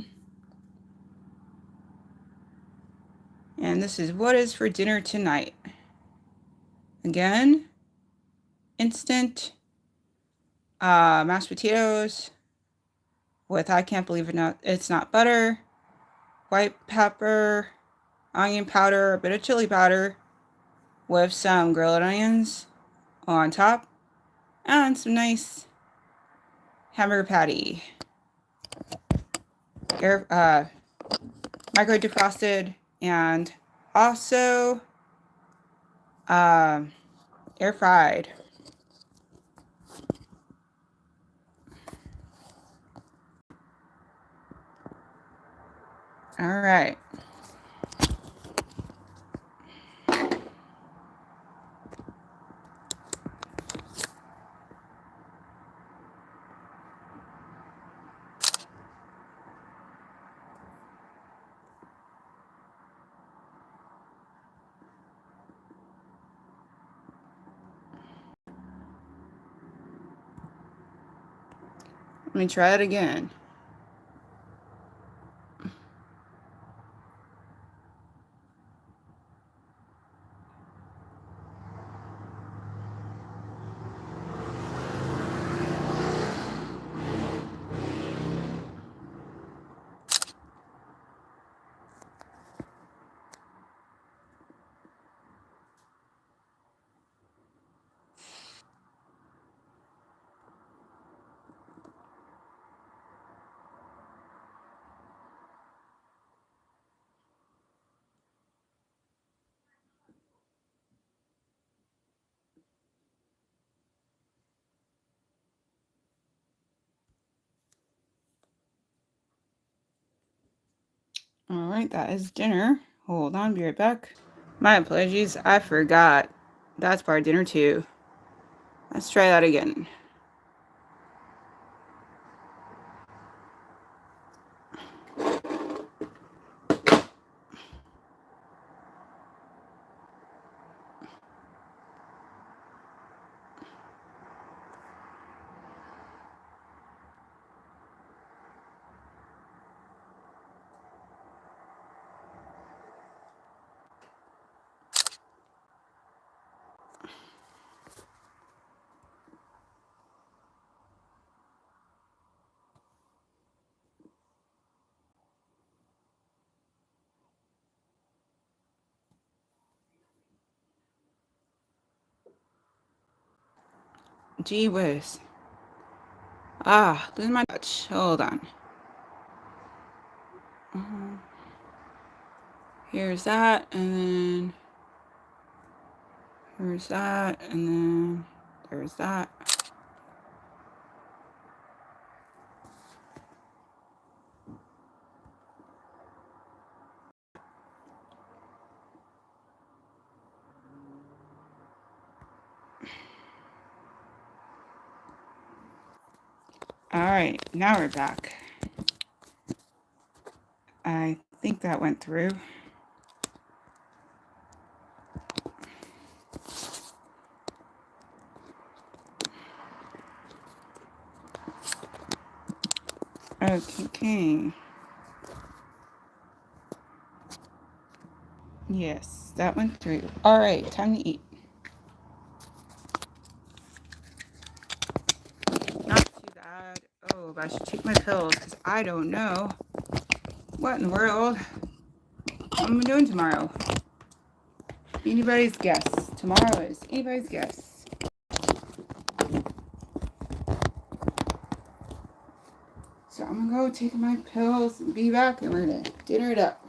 And this is what is for dinner tonight. Again, instant mashed potatoes with I can't believe it's not butter, white pepper, onion powder, a bit of chili powder with some grilled onions on top and some nice hamburger patty. Microwave defrosted and also air fried. All right. Let me try it again. All right, that is dinner. Hold on, be right back. My apologies, I forgot. That's part of dinner too. Let's try that again. Gee whiz. Ah, losing my touch. Hold on. Here's that, and then here's that, and then there's that. Alright, now we're back. I think that went through. Okay. Yes, that went through. Alright, time to eat. Not too bad. Oh, but I should take my pills because I don't know what in the world I'm doing tomorrow. Anybody's guess. Tomorrow is anybody's guess. So I'm gonna go take my pills and be back, and we're gonna dinner it up.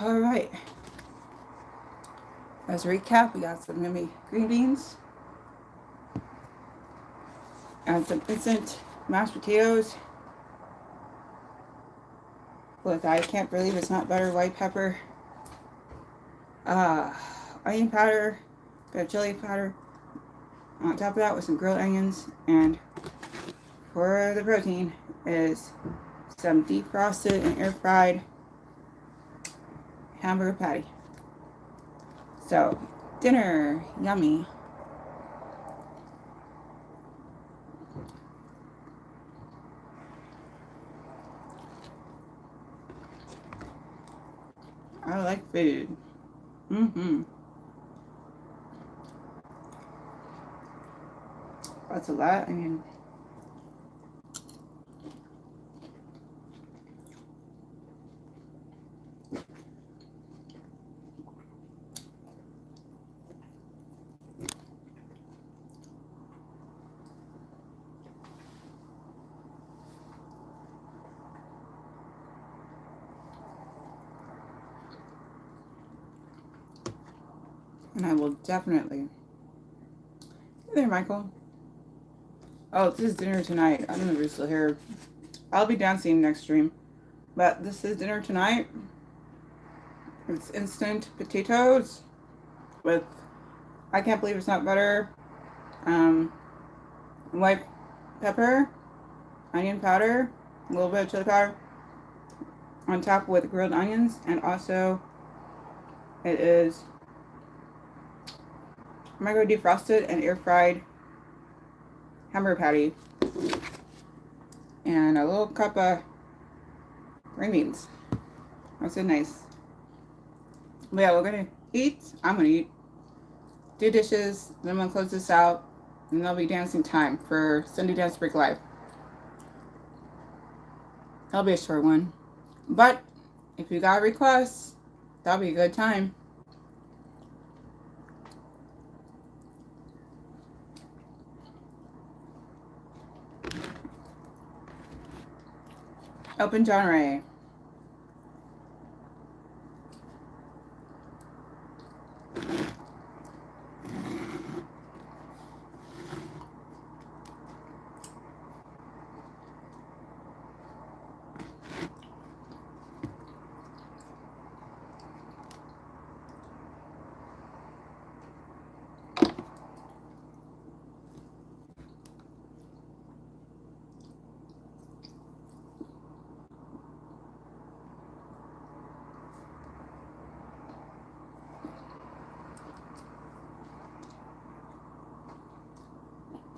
All right. As a recap, we got some yummy green beans and some instant mashed potatoes with, I can't believe it's not butter, white pepper, onion powder, bit of chili powder. On top of that with some grilled onions, and for the protein is some defrosted and air fried hamburger patty. So, dinner, yummy. I like food. That's a lot. I mean, and I will definitely. Hey there, Michael. Oh, this is dinner tonight. I don't know if you're still here. I'll be dancing next stream. But this is dinner tonight. It's instant potatoes with, I can't believe it's not butter, white pepper, onion powder, a little bit of chili powder on top with grilled onions, and also it is, I'm gonna go defrosted and air fried hamburger patty and a little cup of green beans. That's so nice. But yeah, we're gonna eat. I'm gonna eat. Do dishes. Then I'm gonna close this out, and there'll be dancing time for Sunday Dance Break Live. That'll be a short one, but if you got requests, that'll be a good time. Open genre.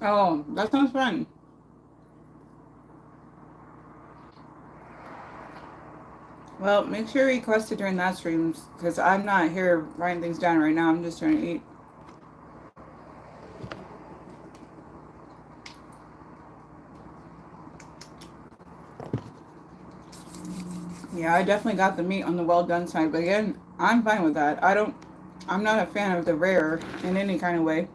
Oh, that sounds fun. Well, make sure you request it during that stream, because I'm not here writing things down right now. I'm just trying to eat. Yeah, I definitely got the meat on the well done side, but again, I'm fine with that. I'm not a fan of the rare in any kind of way.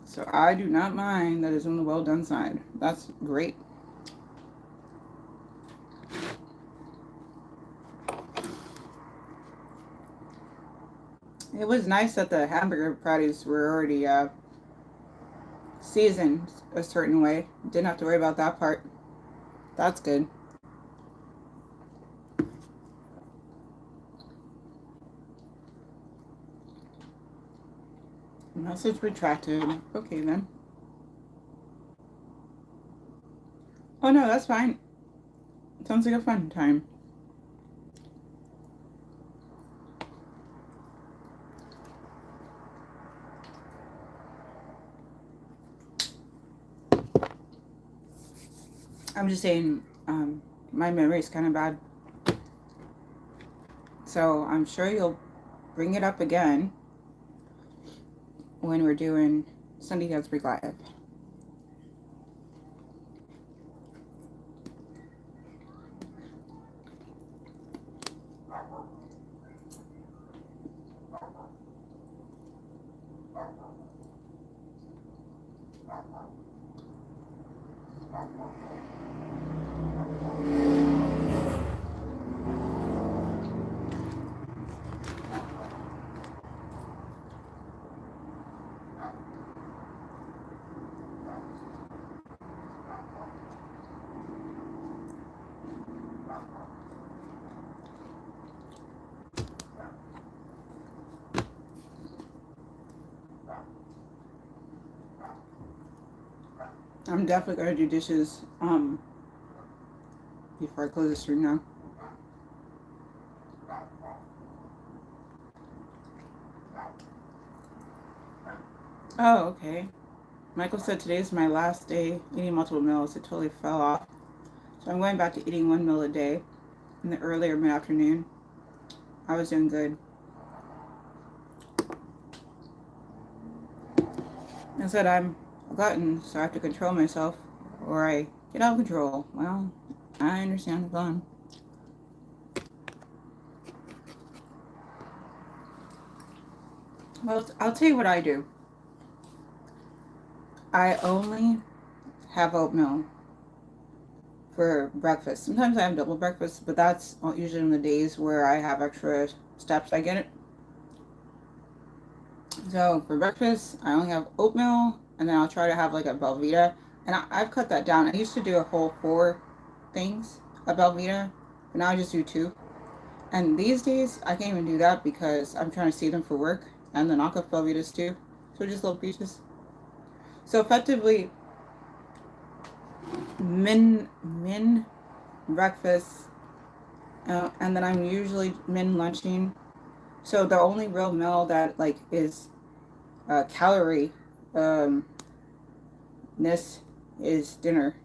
So I do not mind that it's on the well done side. That's great. It was nice that the hamburger patties were already seasoned a certain way. Didn't have to worry about that part. That's good. Message retracted. Okay then. Oh no, that's fine. Sounds like a fun time. I'm just saying, my memory's kind of bad. So I'm sure you'll bring it up again when we're doing Sunday Dance Break Live. I'm definitely gonna do dishes before I close the stream now. Oh, okay. Michael said today's my last day eating multiple meals. It totally fell off. So I'm going back to eating one meal a day in the earlier mid-afternoon. I was doing good. I said I'm a glutton, so I have to control myself or I get out of control. Well, I understand the fun. Well, I'll tell you what I do. I only have oatmeal for breakfast. Sometimes I have double breakfast, but that's usually on the days where I have extra steps. I get it. So for breakfast, I only have oatmeal, and then I'll try to have like a Belvita. And I've cut that down. I used to do a whole 4 things of Belvita, but now I just do 2. And these days, I can't even do that because I'm trying to save them for work, and the knockoff Belvitas too. So just little pieces. So effectively, min breakfast, and then I'm usually min lunching. So the only real meal that like is calorie ness is dinner.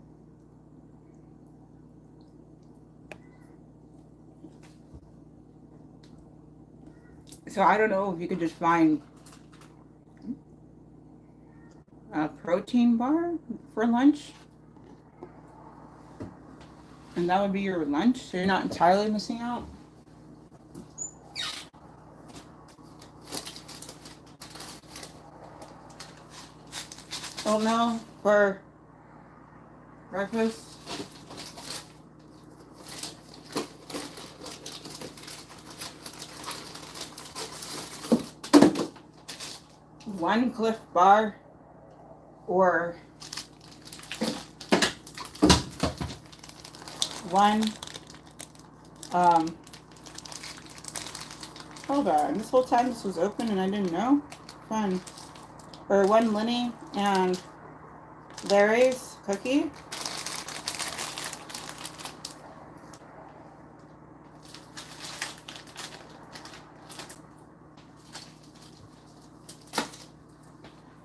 So I don't know if you could just find a protein bar for lunch, and that would be your lunch, so you're not entirely missing out. Oatmeal for breakfast. one Cliff Bar or one, hold on, this whole time this was open and I didn't know? Fun. Or one Lenny and Larry's cookie.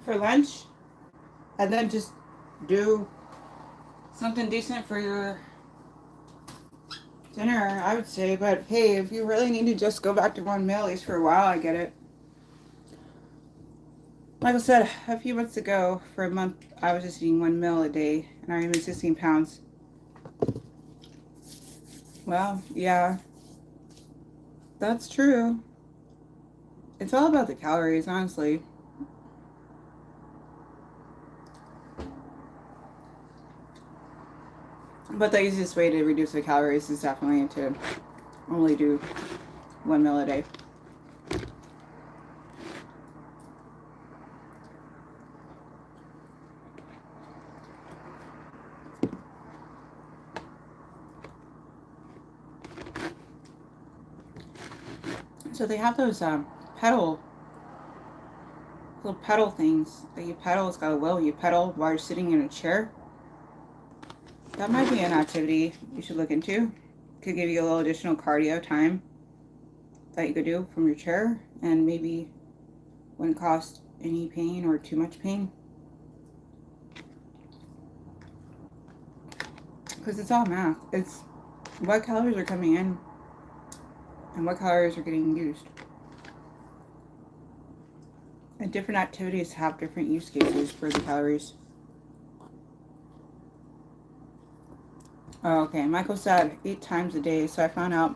For lunch, and then just do something decent for your dinner, I would say. But hey, if you really need to just go back to one meal, at least for a while, I get it. Like I said, a few months ago, for a month, I was just eating one meal a day, and I gained 16 pounds. Well, yeah, that's true. It's all about the calories, honestly. But the easiest way to reduce the calories is definitely to only do one meal a day. So they have those pedal, little pedal things that you pedal. It's got a wheel. You pedal while you're sitting in a chair. That might be an activity you should look into. Could give you a little additional cardio time that you could do from your chair, and maybe wouldn't cost any pain or too much pain. Because it's all math. It's what calories are coming in and what calories are getting used. And different activities have different use cases for the calories. Oh, okay, Michael said 8 times a day, so I found out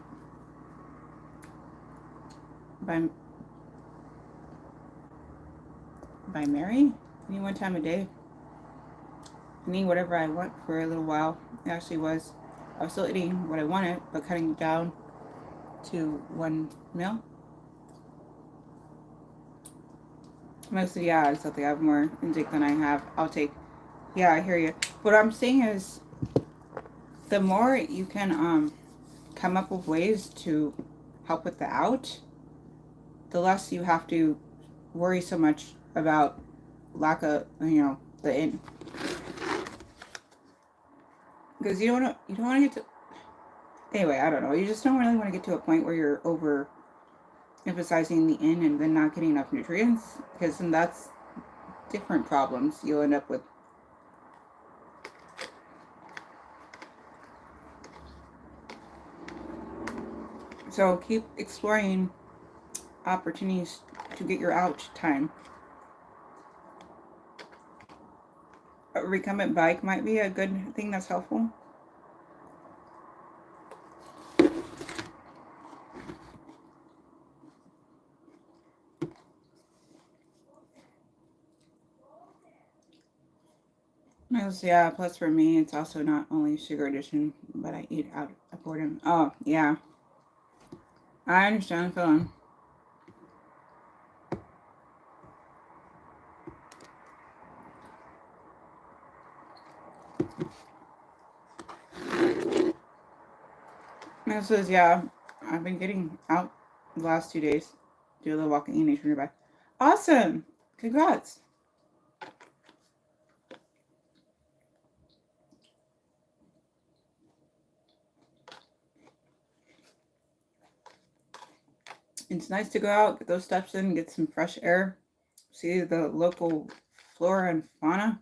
by Mary, eating 1 time a day. And eating whatever I want for a little while. It actually was. I was still eating what I wanted, but cutting it down to 1 meal. Mostly, yeah, exactly. I have more intake than I have. I'll take. Yeah, I hear you. What I'm saying is, the more you can come up with ways to help with the out, the less you have to worry so much about lack of, the in. Because you don't want to get to. Anyway, I don't know. You just don't really want to get to a point where you're over emphasizing the in and then not getting enough nutrients, because then that's different problems you'll end up with. So keep exploring opportunities to get your out time. A recumbent bike might be a good thing that's helpful. Yeah, plus for me, it's also not only sugar addition, but I eat out of boredom. Oh, yeah. I understand the feeling. This is, yeah, I've been getting out the last 2 days. Do a little walking in nature nearby. Awesome! Congrats! It's nice to go out, get those steps in, get some fresh air, see the local flora and fauna.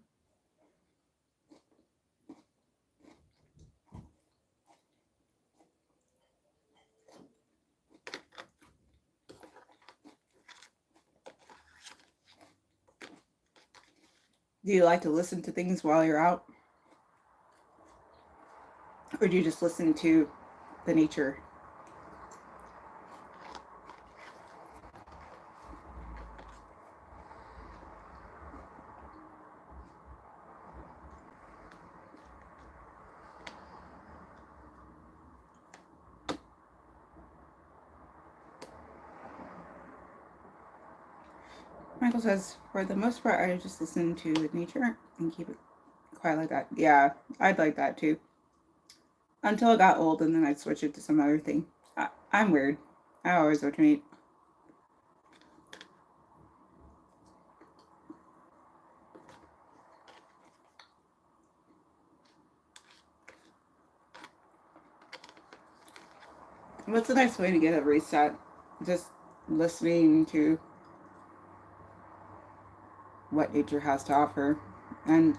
Do you like to listen to things while you're out? Or do you just listen to the nature? Michael says, for the most part, I just listen to nature and keep it quiet like that. Yeah, I'd like that too. Until it got old, and then I'd switch it to some other thing. I'm weird. I always alternate. What's a nice way to get a reset? Just listening to what nature has to offer. And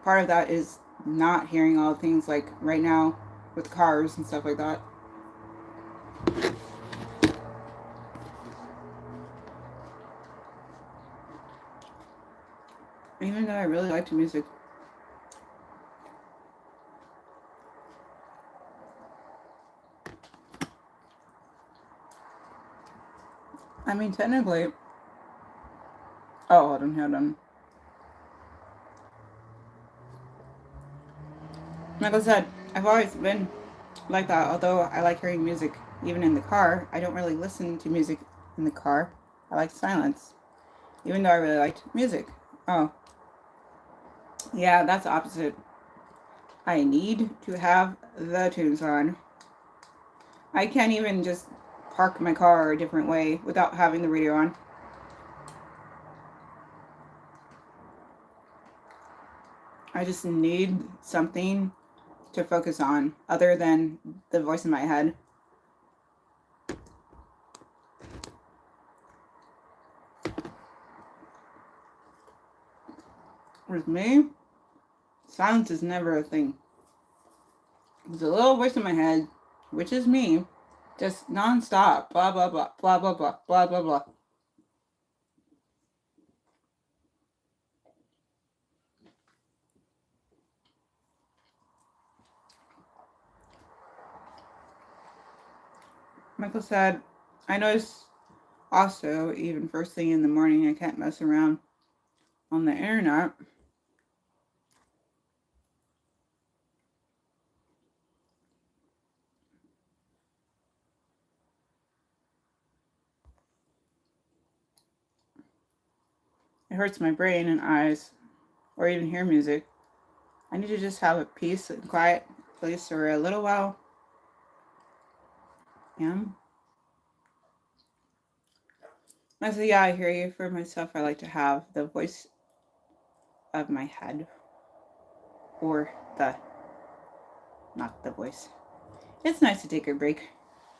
part of that is not hearing all the things like right now with cars and stuff like that. Even though I really liked music. I mean, technically. Oh, hold on. Like I said, I've always been like that. Although I like hearing music even in the car, I don't really listen to music in the car. I like silence, even though I really liked music. Oh, yeah, that's opposite. I need to have the tunes on. I can't even just park my car a different way without having the radio on. I just need something to focus on other than the voice in my head. With me, silence is never a thing. There's a little voice in my head, which is me, just nonstop, blah, blah, blah, blah, blah, blah, blah, blah, blah. Michael said, I notice also, even first thing in the morning, I can't mess around on the internet. It hurts my brain and eyes, or even hear music. I need to just have a peace and quiet place for a little while. Yeah. I said, yeah, I hear you. For myself, I like to have the voice of my head, or not the voice. It's nice to take a break.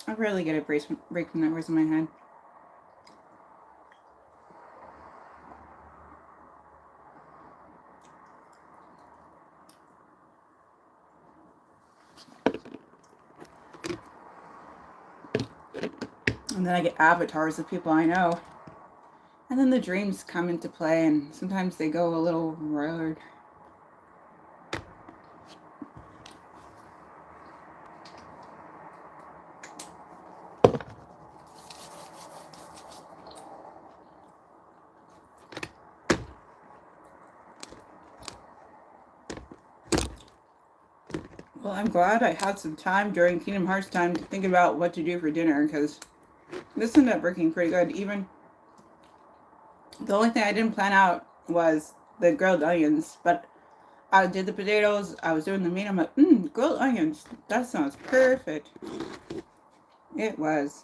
I rarely get a break from that voice in my head. And then I get avatars of people I know. And then the dreams come into play, and sometimes they go a little road. Well, I'm glad I had some time during Kingdom Hearts time to think about what to do for dinner, because this ended up working pretty good. Even the only thing I didn't plan out was the grilled onions, but I did the potatoes, I was doing the meat, I'm like, grilled onions, that sounds perfect. It was.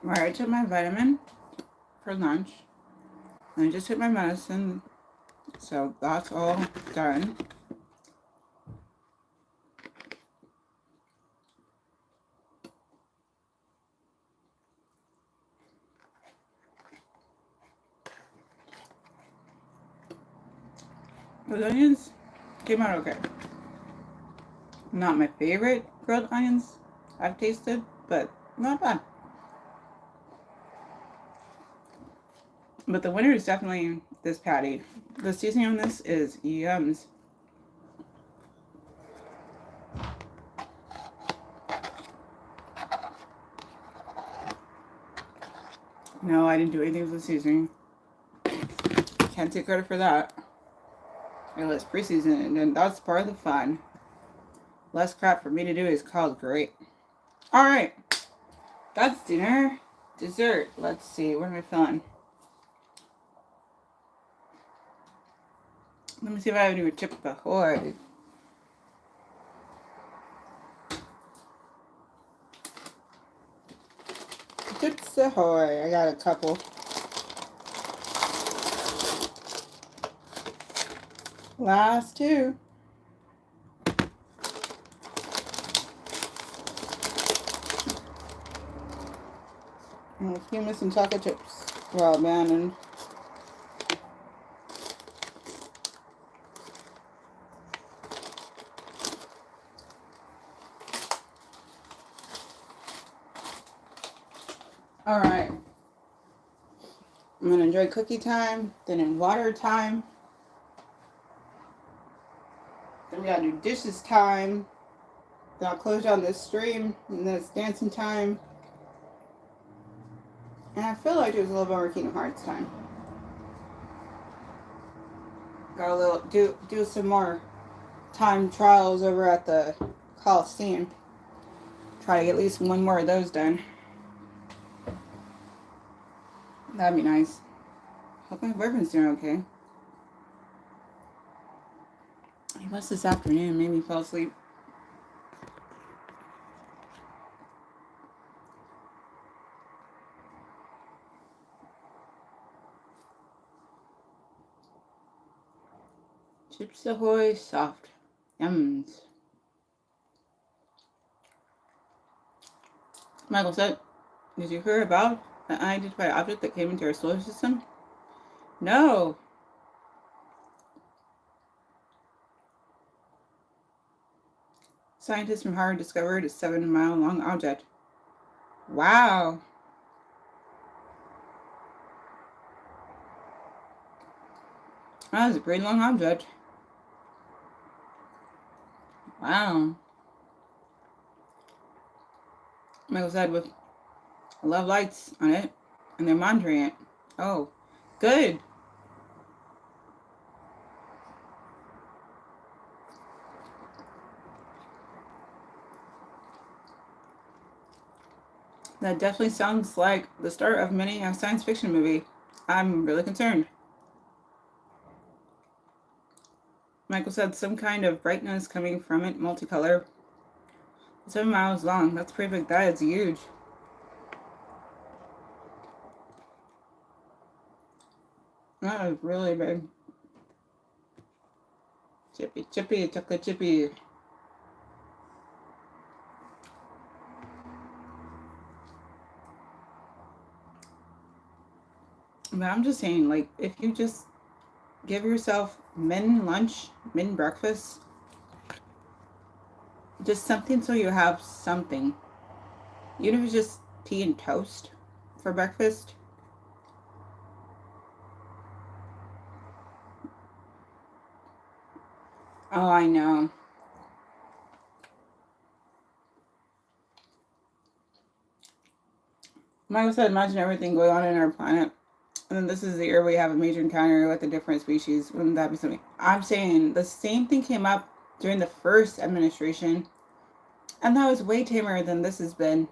Alright, I took my vitamin for lunch, and I just took my medicine, so that's all done. The onions came out okay. Not my favorite grilled onions I've tasted, but not bad. But the winner is definitely this patty. The seasoning on this is yums. No, I didn't do anything with the seasoning. Can't take credit for that. It was pre-seasoned, and that's part of the fun. Less crap for me to do is called great. Alright, that's dinner. Dessert. Let's see, what am I feeling? Let me see if I have any Chips Ahoy. Chips Ahoy. I got a couple. Last two. And a few missing chocolate chips. Well, abandoned. Alright. I'm going to enjoy cookie time, then in water time. Then we got to do dishes time. Then I'll close down this stream, and then it's dancing time. And I feel like there's a little bit more Kingdom Hearts time. Got a little, do some more time trials over at the Coliseum. Try to get at least one more of those done. That'd be nice. Hope my boyfriend's doing okay. He was this afternoon, made me fall asleep. Chips Ahoy soft. Yums. Michael said, did you hear about an unidentified object that came into our solar system? No. Scientists from Harvard discovered a 7-mile-long object. Wow. That was a pretty long object. Wow. Michael said with a lot of lights on it, and they're monitoring it. Oh, good. That definitely sounds like the start of many a science fiction movie. I'm really concerned. Michael said some kind of brightness coming from it, multicolor. 7 miles long. That's pretty big. That is huge. That is really big. Chippy, chippy, chocolate chippy. But I'm just saying, like, if you just give yourself min lunch, min breakfast, just something so you have something. Even if it's just tea and toast for breakfast. Oh, I know. Michael said, imagine everything going on in our planet. And then this is the year we have a major encounter with a different species. Wouldn't that be something? I'm saying the same thing came up during the first administration. And that was way tamer than this has been.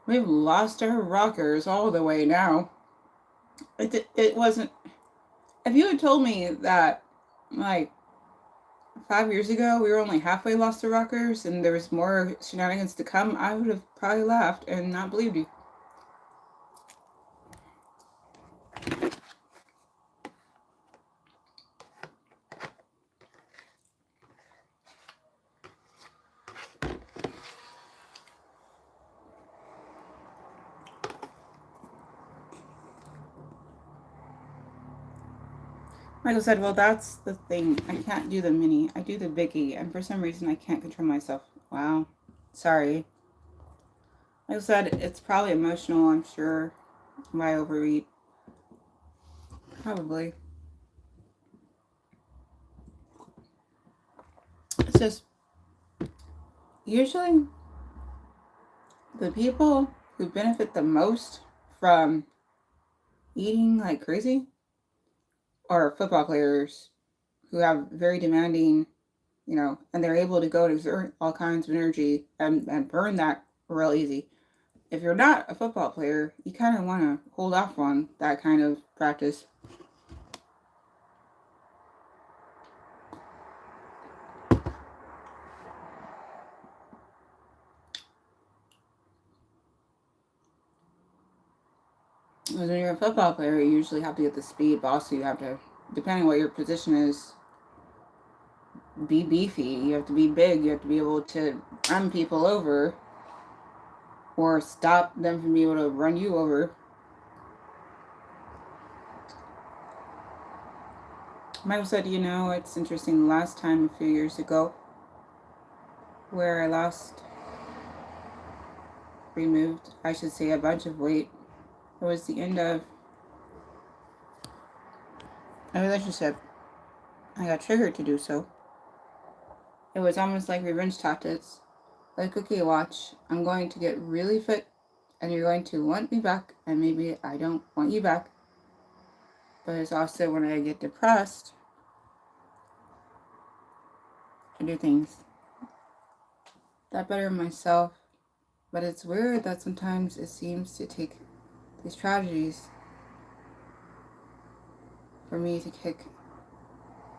We've lost our rockers all the way now. It wasn't... If you had told me that, like, 5 years ago we were only halfway lost to rockers and there was more shenanigans to come, I would have probably laughed and not believed you. Michael said, well, that's the thing. I can't do the mini. I do the biggie. And for some reason, I can't control myself. Wow. Sorry. Like I said, it's probably emotional, I'm sure. Why overeat? Probably. It's just usually the people who benefit the most from eating like crazy are football players who have very demanding, and they're able to go to exert all kinds of energy and burn that real easy. If you're not a football player, you kind of want to hold off on that kind of practice. When you're a football player, you usually have to get the speed, but also you have to, depending on what your position is, be beefy. You have to be big. You have to be able to run people over or stop them from being able to run you over. Michael said, it's interesting. Last time, a few years ago, where I removed, I should say, a bunch of weight. It was the end of a relationship. I got triggered to do so. It was almost like revenge tactics. Like, okay, watch. I'm going to get really fit, and you're going to want me back, and maybe I don't want you back. But it's also when I get depressed, I do things that better myself. But it's weird that sometimes it seems to take these tragedies for me to kick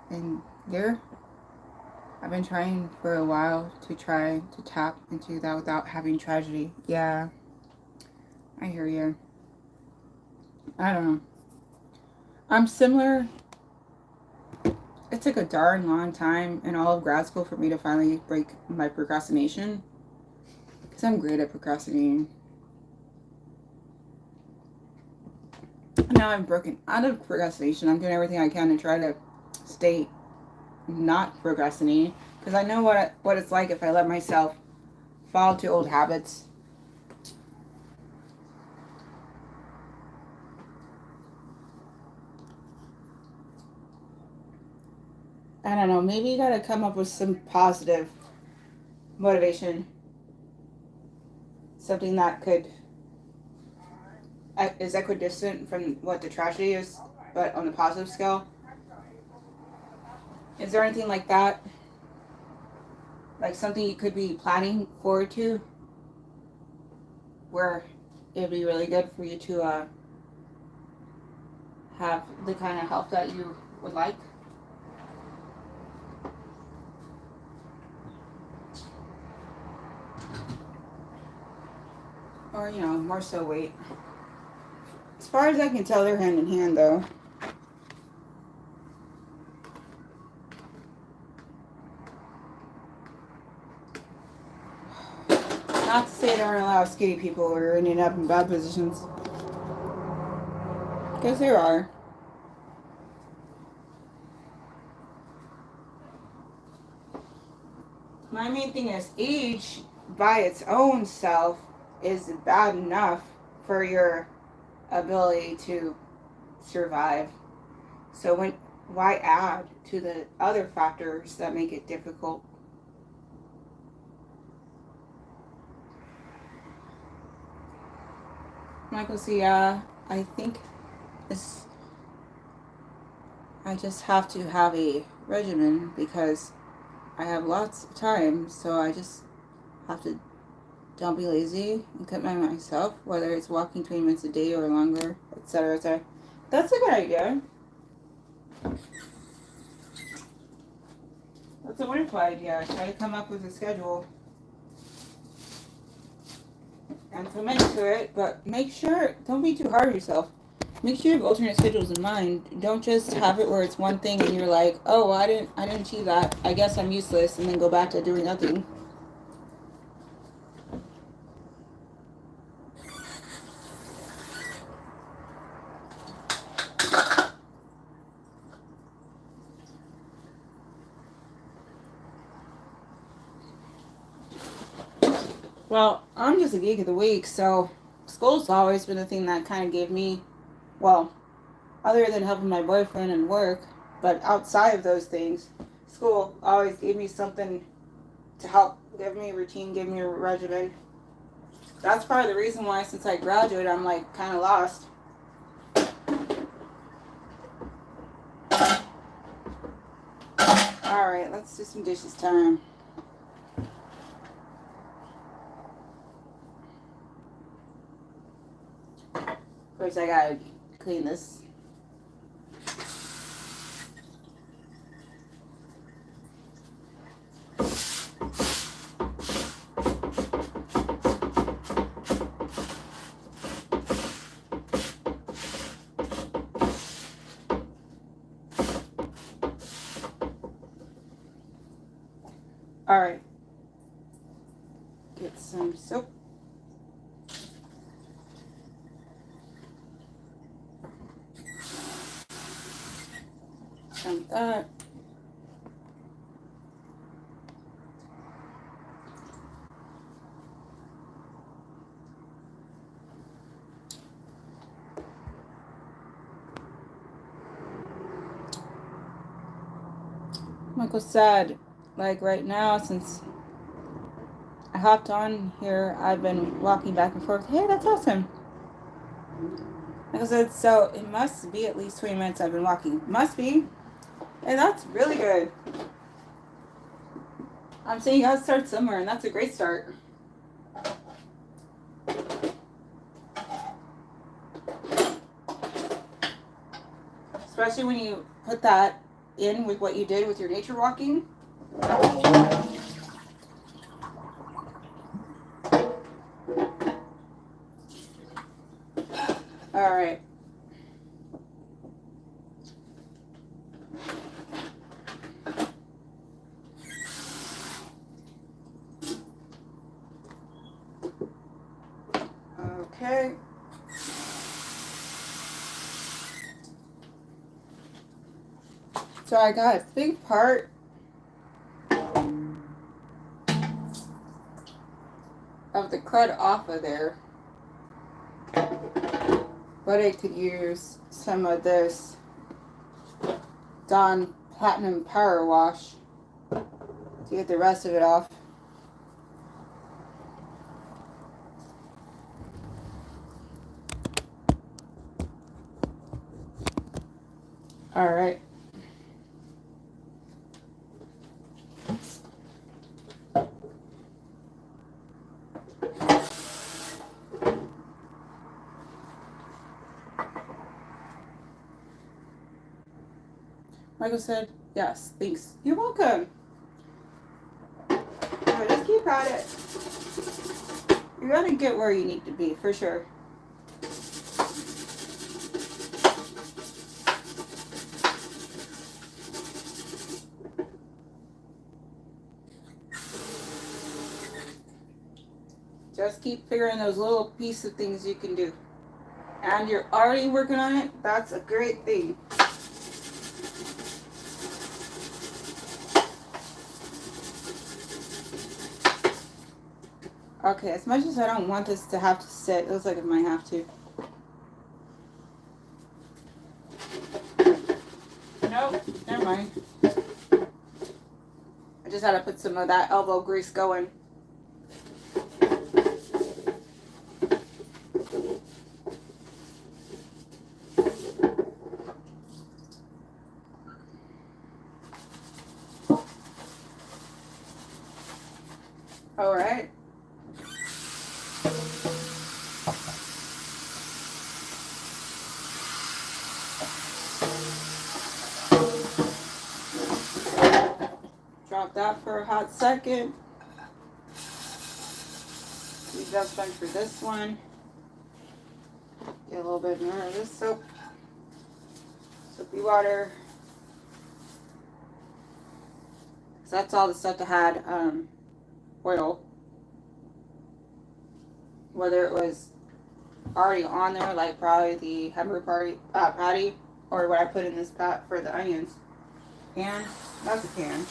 in gear. I've been trying for a while to try to tap into that without having tragedy. Yeah, I hear you. I don't know. I'm similar. It took a darn long time in all of grad school for me to finally break my procrastination. Because I'm great at procrastinating. Now I'm broken out of procrastination. I'm doing everything I can to try to stay not procrastinating. Because I know what it's like if I let myself fall to old habits. I don't know. Maybe you gotta come up with some positive motivation. Something that is equidistant from what the tragedy is, but on the positive scale. Is there anything like that? Like something you could be planning forward to? Where it'd be really good for you to have the kind of health that you would like? Or, more so weight. As far as I can tell, they're hand in hand, though. Not to say there aren't a lot of skinny people who are ending up in bad positions. Because there are. My main thing is age by its own self is bad enough for your ability to survive. So why add to the other factors that make it difficult? Michael, see, I think I just have to have a regimen because I have lots of time, so I just have to don't be lazy and commit myself, whether it's walking 20 minutes a day or longer, etc., etc. That's a good idea. That's a wonderful idea. Try to come up with a schedule and commit to it, but make sure, don't be too hard on yourself. Make sure you have alternate schedules in mind. Don't just have it where it's one thing and you're like, oh, well, I didn't achieve that. I guess I'm useless, and then go back to doing nothing. Well, I'm just a geek of the week, so school's always been the thing that kind of gave me, well, other than helping my boyfriend and work, but outside of those things, school always gave me something to help give me a routine, give me a regimen. That's part of the reason why since I graduated, I'm like kind of lost. Alright, let's do some dishes time. Of course, I gotta clean this. Alright. Get some soap. Dump that. Michael said, like right now, since I hopped on here, I've been walking back and forth. Hey, that's awesome. Like I said, so it must be at least 20 minutes I've been walking. Must be. And that's really good. I'm saying you gotta start somewhere, and that's a great start. Especially when you put that in with what you did with your nature walking. Alright. Okay. So I got a big part of the crud off of there. But I could use some of this Dawn Platinum Power Wash to get the rest of it off. Alright. Michael said, yes, thanks. You're welcome. Now just keep at it. You're gonna get where you need to be, for sure. Just keep figuring those little piece of things you can do. And you're already working on it. That's a great thing. Okay, as much as I don't want this to have to sit, it looks like it might have to. Nope, never mind. I just had to put some of that elbow grease going. All right. Drop that for a hot second. Use that sponge for this one. Get a little bit more of this soap. Soapy water. So that's all the stuff that had oil. Whether it was already on there, like probably the hamburger patty, or what I put in this pot for the onions. And that's a can.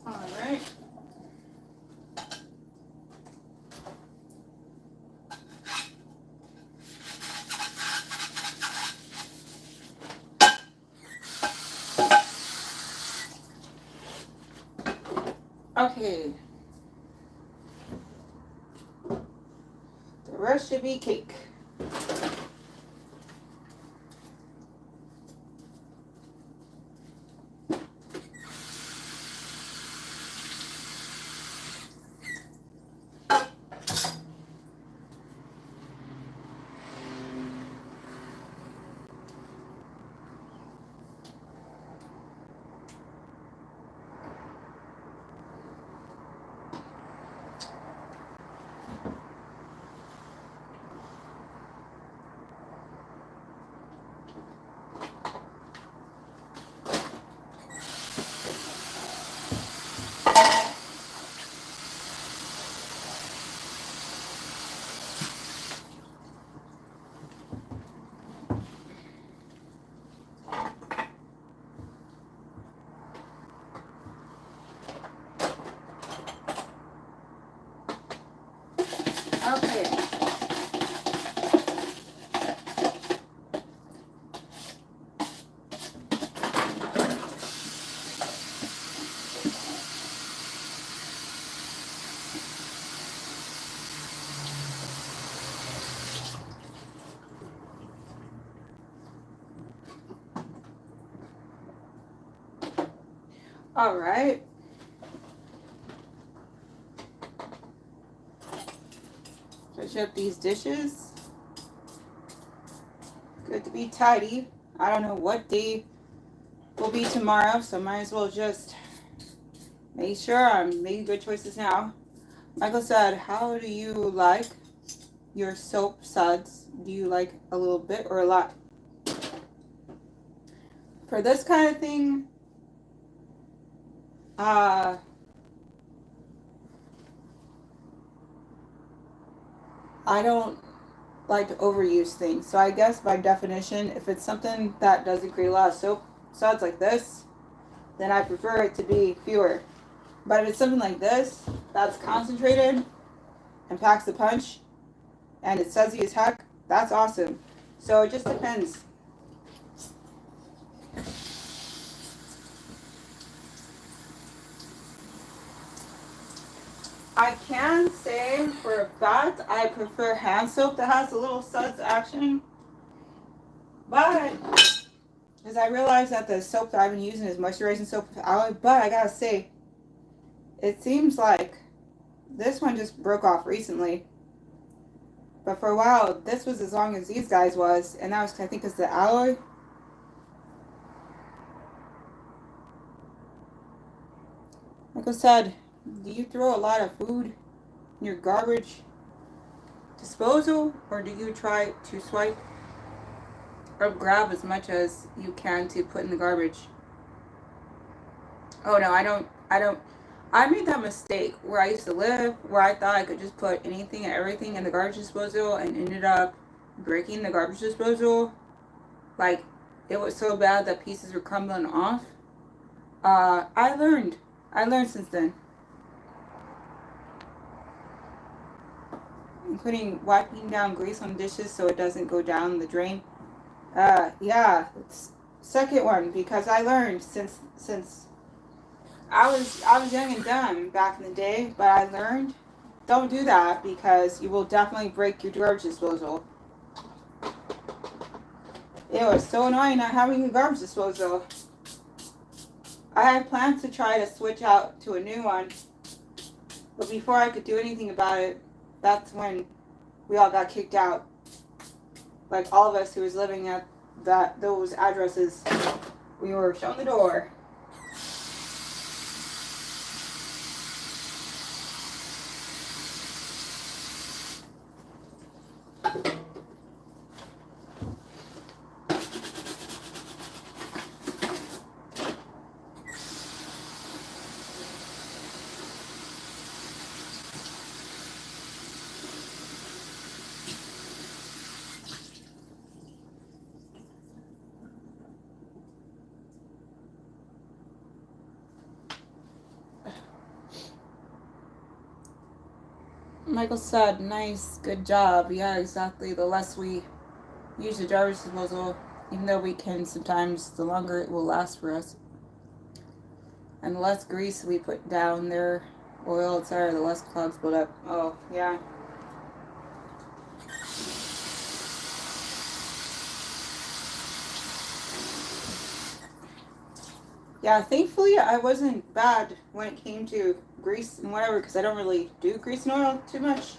Alright. Okay. The rest should be cake. Okay. Alright. Finish up these dishes. Good to be tidy. I don't know what day will be tomorrow, so might as well just make sure I'm making good choices now. Michael said, how do you like your soap suds? Do you like a little bit or a lot? For this kind of thing, I don't like to overuse things. So I guess by definition, if it's something that doesn't create a lot of soap suds like this, then I prefer it to be fewer. But if it's something like this, that's concentrated and packs a punch, and it's sudsy as heck, that's awesome. So it just depends. I can say for a fact I prefer hand soap that has a little suds action. But, because I realized that the soap that I've been using is moisturizing soap with aloe, but I gotta say, it seems like this one just broke off recently. But for a while, this was as long as these guys was, and that was, I think, because the aloe. Like I said, do you throw a lot of food in your garbage disposal, or do you try to swipe or grab as much as you can to put in the garbage? Oh no, I don't. I made that mistake where I used to live, where I thought I could just put anything and everything in the garbage disposal, and ended up breaking the garbage disposal. Like, it was so bad that pieces were crumbling off. I learned since then. Including wiping down grease on dishes so it doesn't go down the drain. Yeah, it's second one, because I learned since I was young and dumb back in the day, but I learned don't do that because you will definitely break your garbage disposal. It was so annoying not having a garbage disposal. I had plans to try to switch out to a new one, but before I could do anything about it, that's when we all got kicked out. Like, all of us who was living at those addresses, we were shown the door. Michael said, nice, good job. Yeah, exactly. The less we use the garbage disposal, even though we can sometimes, the longer it will last for us. And the less grease we put down there, oil, etc., the less clogs build up. Oh, yeah. Yeah, thankfully I wasn't bad when it came to grease and whatever, because I don't really do grease and oil too much.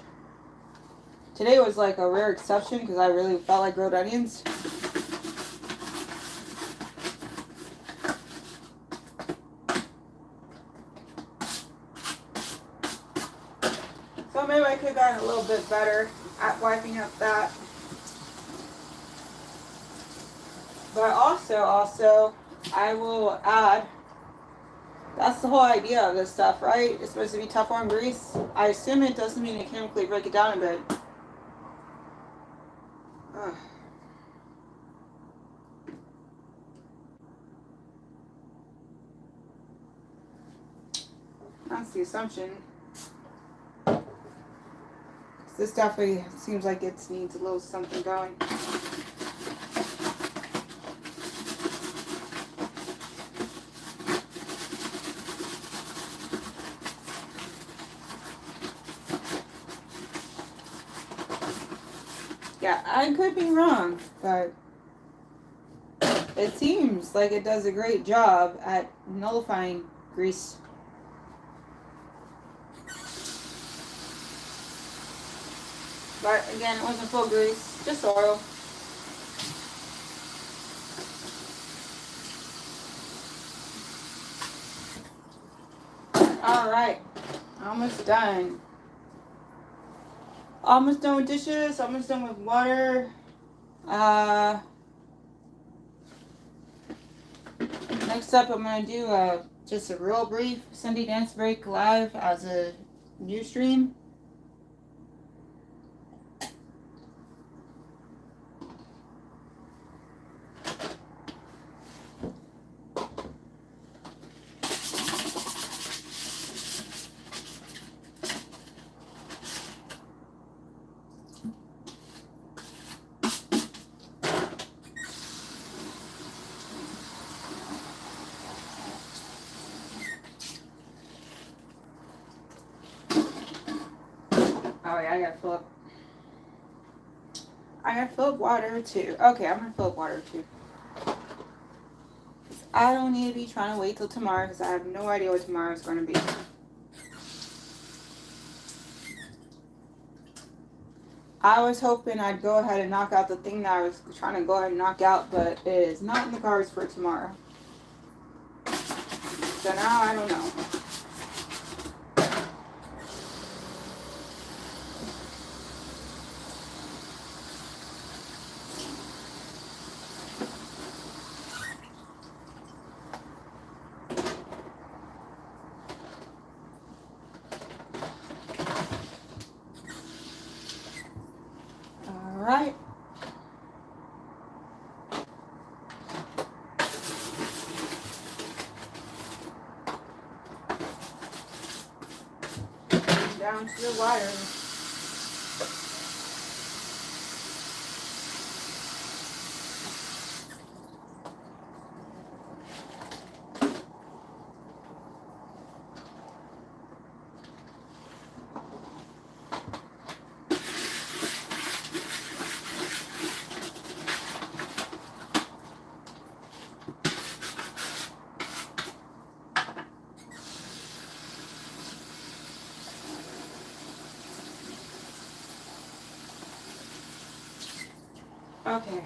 Today was like a rare exception because I really felt like grilled onions. So maybe I could have gotten a little bit better at wiping up that. But also, I will add, that's the whole idea of this stuff, right? It's supposed to be tough on grease. I assume it doesn't mean to chemically break it down a bit. Ugh. That's the assumption. This definitely seems like it needs a little something going. Yeah, I could be wrong, but it seems like it does a great job at nullifying grease. But again, it wasn't full grease, just oil. Alright, almost done. Almost done with dishes, almost done with water. Next up, I'm going to do just a real brief Sunday dance break live as a new stream. Oh yeah, I gotta fill up. I gotta fill up water too. Okay, I'm gonna fill up water too. I don't need to be trying to wait till tomorrow because I have no idea what tomorrow is going to be. I was hoping I'd go ahead and knock out the thing that I was trying to go ahead and knock out, but it is not in the cards for tomorrow. So now I don't know. Alright. Down to the wire. Okay.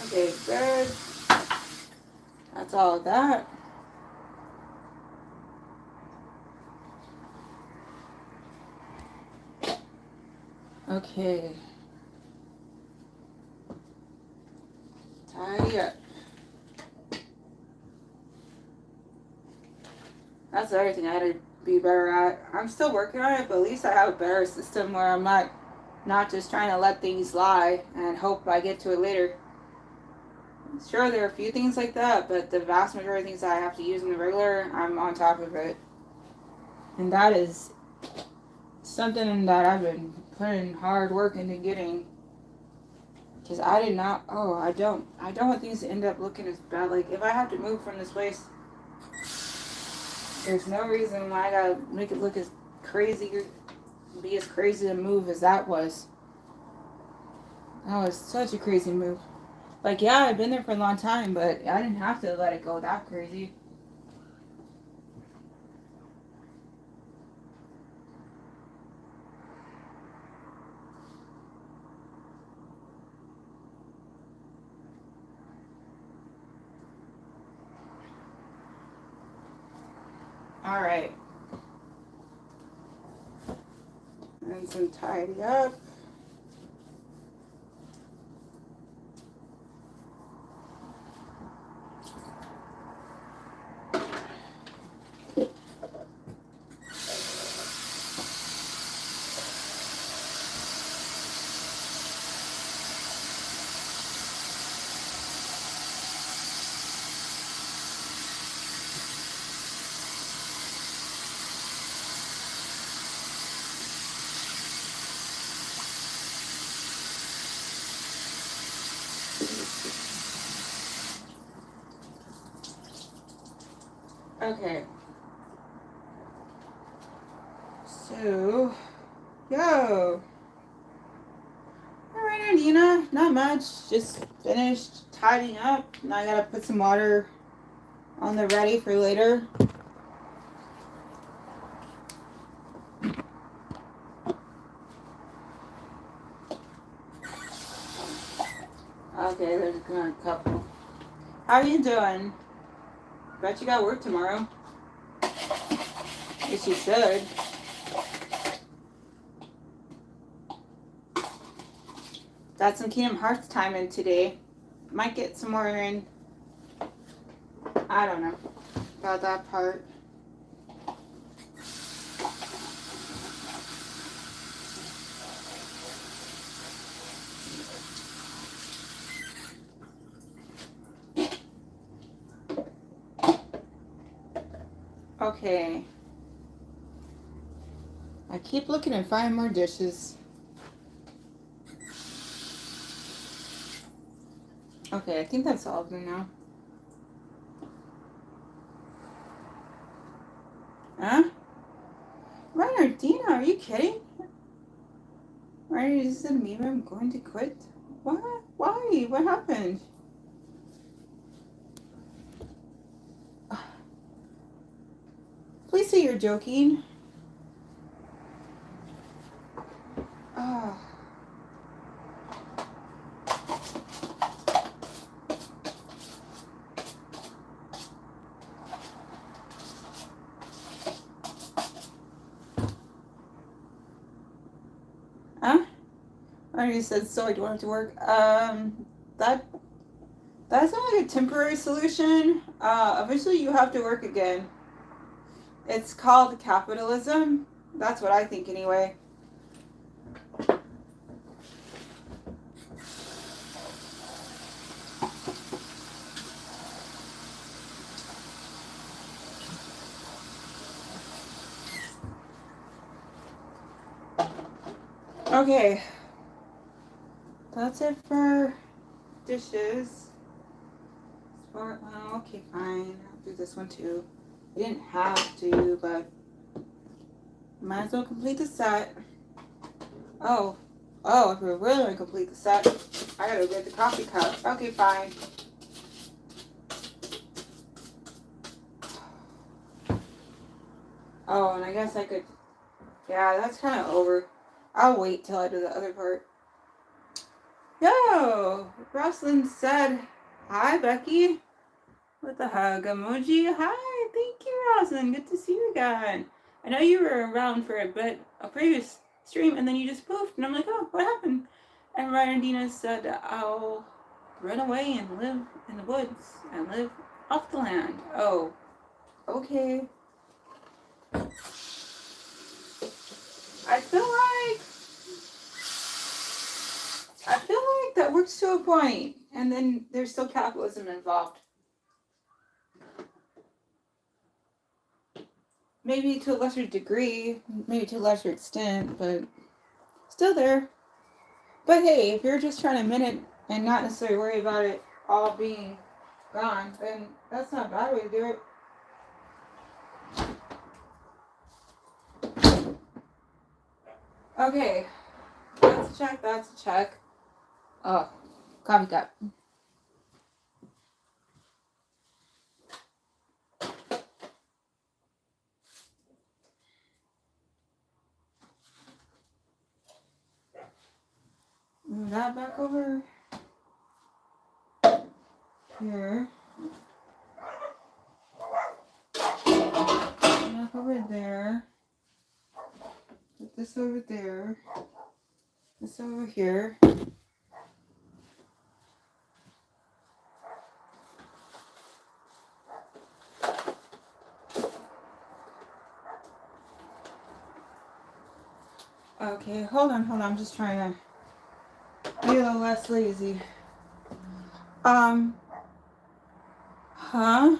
Okay, good. That's all of that. Okay. Tidy up. That's the other thing. I had to be better at. I'm still working on it, but at least I have a better system where I'm not just trying to let things lie and hope I get to it later. Sure, there are a few things like that, but the vast majority of things that I have to use in the regular, I'm on top of it. And that is something that I've been putting hard work into getting. Because I did not, I don't want things to end up looking as bad. Like, if I have to move from this place, there's no reason why I gotta make it look as crazy, or be as crazy to move as that was. That was such a crazy move. Like, yeah, I've been there for a long time, but I didn't have to let it go that crazy. Alright. And some tidy up. Okay. So, yo. Alright, Ardina. Not much. Just finished tidying up. Now I gotta put some water on the ready for later. Okay, there's a couple. How you doing? Bet you got work tomorrow. Guess you should. Got some Kingdom Hearts time in today. Might get some more in. I don't know about that part. Okay. I keep looking to find more dishes. Okay, I think that's all of them now. Huh? Renardina, are you kidding? Right, you said maybe I'm going to quit? What? Why? What happened? Please say you're joking. Oh. Huh? I already said so I don't have to work. That's not like a temporary solution. Eventually you have to work again. It's called capitalism. That's what I think anyway. Okay. That's it for dishes. Okay, fine. I'll do this one too. I didn't have to, but might as well complete the set. Oh, if we're really going to complete the set, I gotta get the coffee cup. Okay, fine. Oh, and I guess I could, yeah, that's kind of over. I'll wait till I do the other part. Yo, Roslyn said, hi, Becky, with a hug emoji. Hi, thank you, Roslyn. Good to see you again. I know you were around for a previous stream, and then you just poofed, and I'm like, oh, what happened? And Ryan Dina said, I'll run away and live in the woods and live off the land. Oh, okay. I feel like that works to a point, and then there's still capitalism involved. Maybe to a lesser degree, maybe to a lesser extent, but still there. But hey, if you're just trying to minute and not necessarily worry about it all being gone, then that's not a bad way to do it. Okay, that's a check, that's a check. Oh, coffee cup. Move that back over here. Back over there. Put this over there. This over here. Okay, hold on. I'm just trying to be a little less lazy. Huh?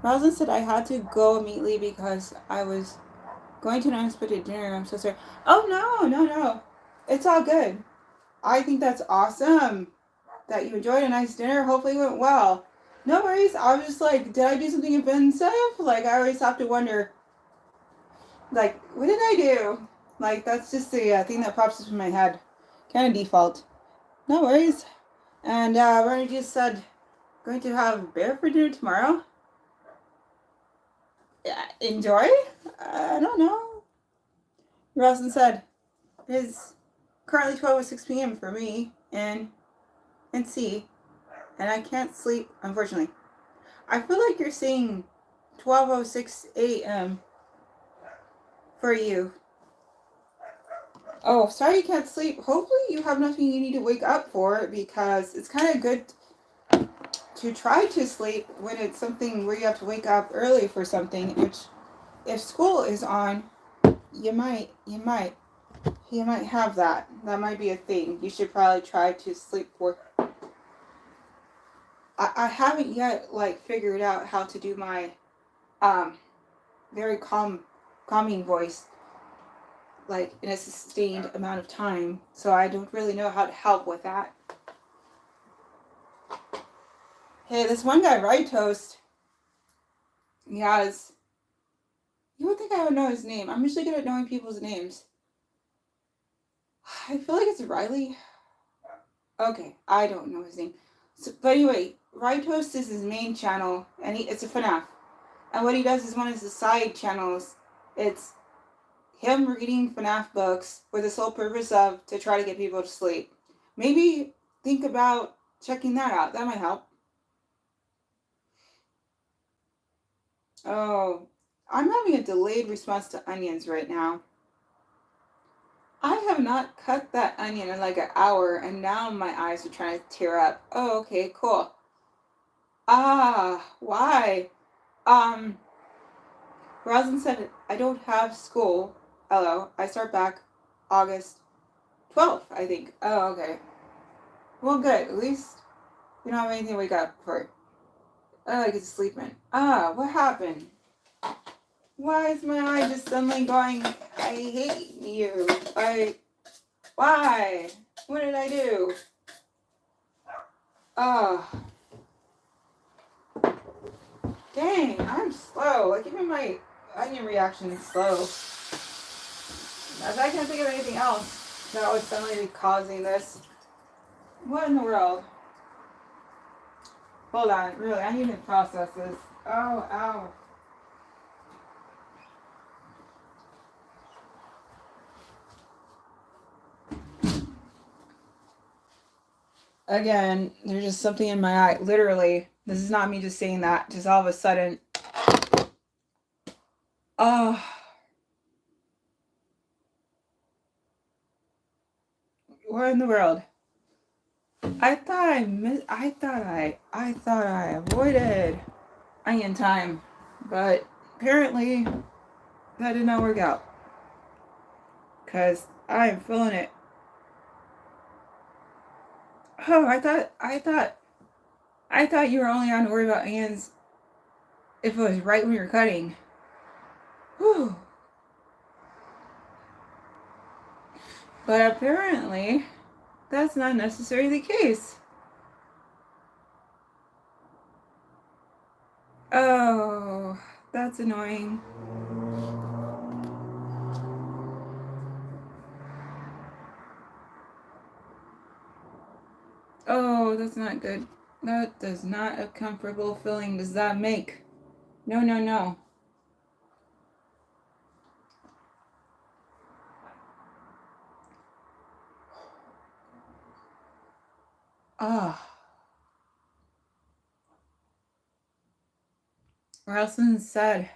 Roslyn said I had to go immediately because I was going to an unexpected dinner. I'm so sorry. Oh, no. It's all good. I think that's awesome that you enjoyed a nice dinner. Hopefully it went well. No worries. I was just like, did I do something offensive? Like, I always have to wonder, like, what did I do? Like, that's just the thing that pops up in my head. Kind of default. No worries. And Ronnie just said, going to have bear for dinner tomorrow. Yeah, enjoy? I don't know. Roslyn said, it's currently 12:06 p.m. for me and C, and I can't sleep, unfortunately. I feel like you're saying 12:06 a.m. for you. Oh, sorry you can't sleep. Hopefully you have nothing you need to wake up for, because it's kind of good to try to sleep when it's something where you have to wake up early for something, which if school is on, you might have that. That might be a thing. You should probably try to sleep for. I haven't yet like figured out how to do my very calming voice like in a sustained amount of time, so I don't really know how to help with that. Hey, this one guy, Right Toast, he has, you would think I would know his name. I'm usually good at knowing people's names. I feel like it's Riley. Okay, I don't know his name. So, but anyway, Right Toast is his main channel, and it's a FNAF. And what he does is one of his side channels. It's him reading FNAF books with the sole purpose of to try to get people to sleep. Maybe think about checking that out. That might help. Oh, I'm having a delayed response to onions right now. I have not cut that onion in like an hour, and now my eyes are trying to tear up. Oh, okay, cool. Why? Roslyn said, I don't have school. Hello. I start back August 12th, I think. Oh, okay. Well, good. At least we don't have anything to wake up for. I get to sleep in. What happened? Why is my eye just suddenly going, I hate you? Why? What did I do? Dang, I'm slow. Like, even my onion reaction is slow. As I can't think of anything else that would suddenly be causing this. What in the world? Hold on, really, I need to process this. Oh, ow. Again, there's just something in my eye. Literally, this is not me just saying that. Just all of a sudden. Oh. What in the world? I thought I avoided onion time, but apparently That did not work out. Because I'm feeling it. Oh, I thought you were only on to worry about onions if it was right when you're cutting. Whew. But apparently, that's not necessarily the case. Oh, that's annoying. Oh, that's not good. That does not a comfortable feeling does that make. No, no, no. Ah. Ralston said,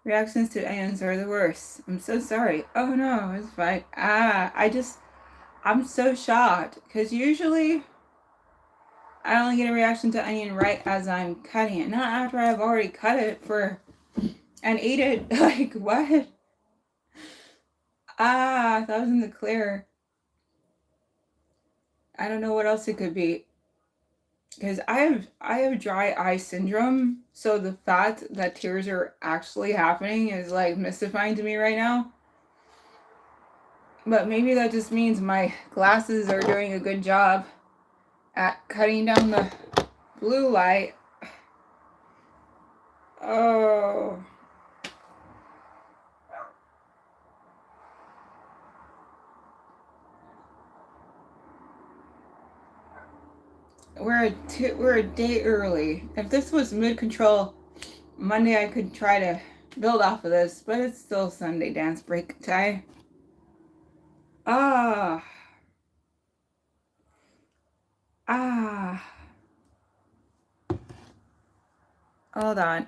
reactions to onions are the worst. I'm so sorry. Oh no, it's fine. I'm so shocked. Because usually I only get a reaction to onion right as I'm cutting it. Not after I've already cut it and ate it. Like, what? That was in the clear. I don't know what else it could be. Because I have dry eye syndrome, so the fact that tears are actually happening is like mystifying to me right now. But maybe that just means my glasses are doing a good job at cutting down the blue light. Oh. We're a day early. If this was mid-control Monday, I could try to build off of this, but it's still Sunday dance break time. Ah. Ah. Hold on.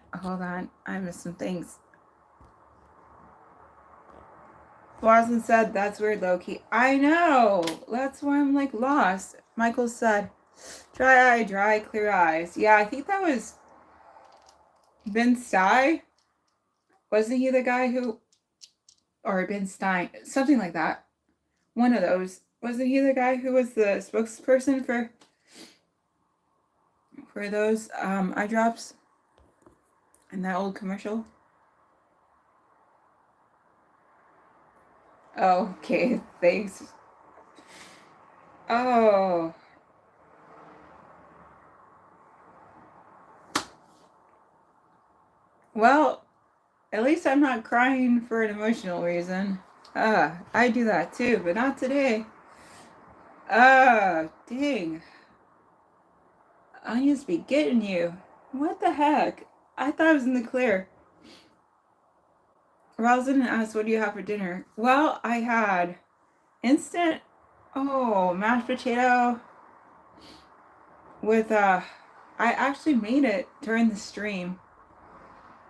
I missed some things. Watson said that's weird, low-key. I know. That's why I'm like lost. Michael said, dry, clear eyes. Yeah, I think that was Ben Stein. Wasn't he the guy who, or Ben Stein, something like that. One of those. Wasn't he the guy who was the spokesperson for those eye drops in that old commercial? Oh, okay, thanks. Oh. Well, at least I'm not crying for an emotional reason. I do that too, but not today. Dang. Onions be getting you. What the heck? I thought I was in the clear. Rosalind asked, what do you have for dinner? Well, I had instant, mashed potato with, I actually made it during the stream.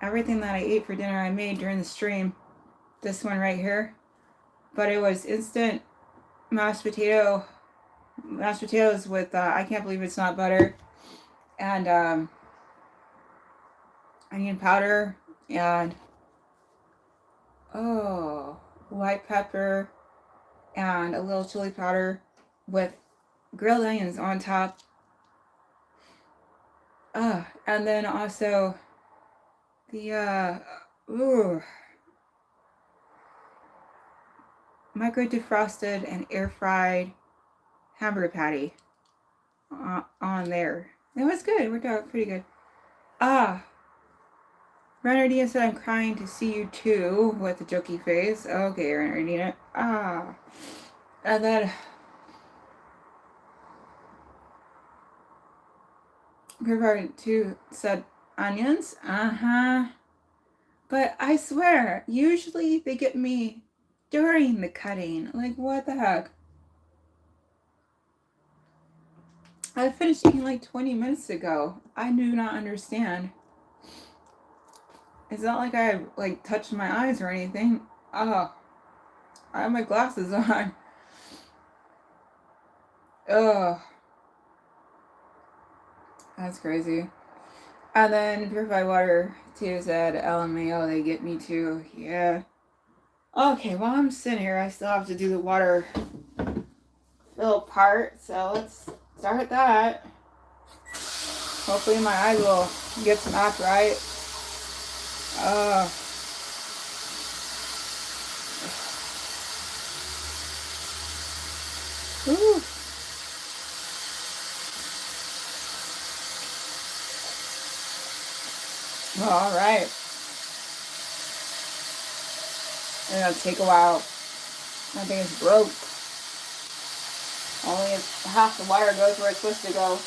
Everything that I ate for dinner I made during the stream. This one right here. But it was instant mashed potatoes with, I can't believe it's not butter, and onion powder, and white pepper, and a little chili powder with grilled onions on top. And then also the micro defrosted and air fried hamburger patty on there. It was good. It worked out pretty good. Renardina said, I'm crying to see you too, with a jokey face. Okay, Renardina. And then Part 2 said, onions? But I swear, usually they get me during the cutting. Like, what the heck? I finished eating like 20 minutes ago. I do not understand. It's not like I like touched my eyes or anything. I have my glasses on. That's crazy. And then purified water too said LMAO, they get me too. Yeah. Okay, while I'm sitting here, I still have to do the water fill part, so let's start that. Hopefully my eyes will get some act right. Whew. All right. It'll take a while. I think it's broke. Only if half the wire goes where it's supposed to go.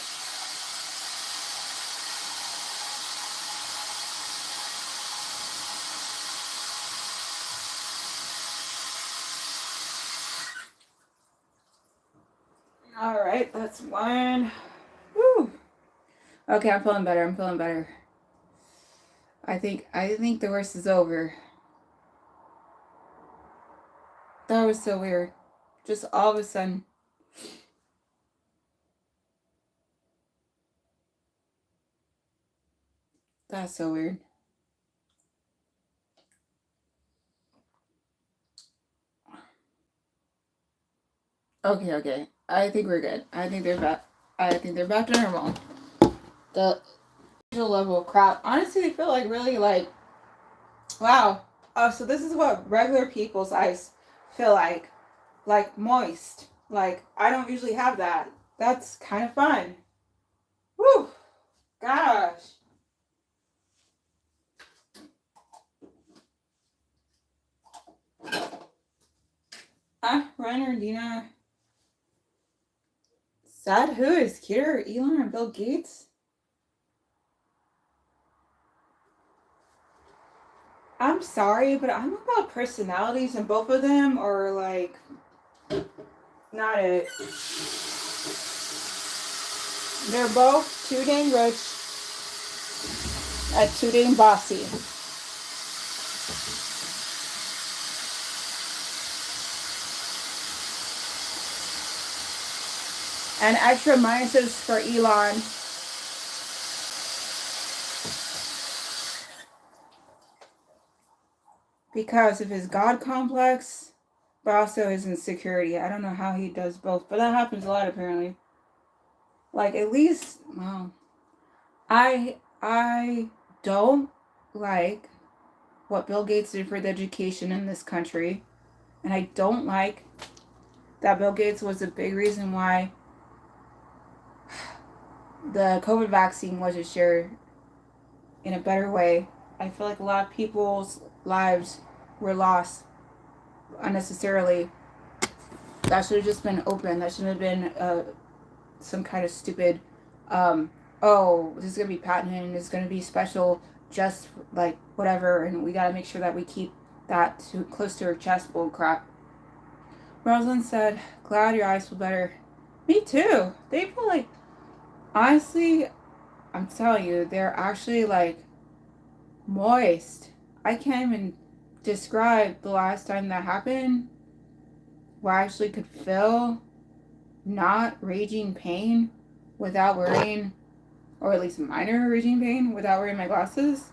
All right, that's one. Woo. Okay, I'm feeling better. I'm feeling better. I think the worst is over. That was so weird. Just all of a sudden. That's so weird. Okay. I think we're good. I think they're back. I think they're back to normal. The level of crap. Honestly, they feel like really like, wow. Oh, so this is what regular people's eyes feel like moist. Like I don't usually have that. That's kind of fun. Whew. Gosh. Ryan or Dina. Sad who is cuter, Elon or Bill Gates? I'm sorry, but I'm about personalities, and both of them are like not it. They're both too dang rich and too dang bossy. And extra minuses for Elon. Because of his God complex, but also his insecurity. I don't know how he does both, but that happens a lot apparently. Like at least, well, I don't like what Bill Gates did for the education in this country, and I don't like that Bill Gates was a big reason why the COVID vaccine wasn't shared in a better way. I feel like a lot of people's lives were lost unnecessarily. That should have just been open. That shouldn't have been some kind of stupid, oh, this is going to be patented and it's going to be special, just like whatever, and we got to make sure that we keep that too close to her chest bull crap. Rosalind said, glad your eyes feel better. Me too. They feel like, honestly, I'm telling you, they're actually like moist. I can't even describe the last time that happened where I actually could feel not raging pain without wearing, or at least minor raging pain without wearing my glasses.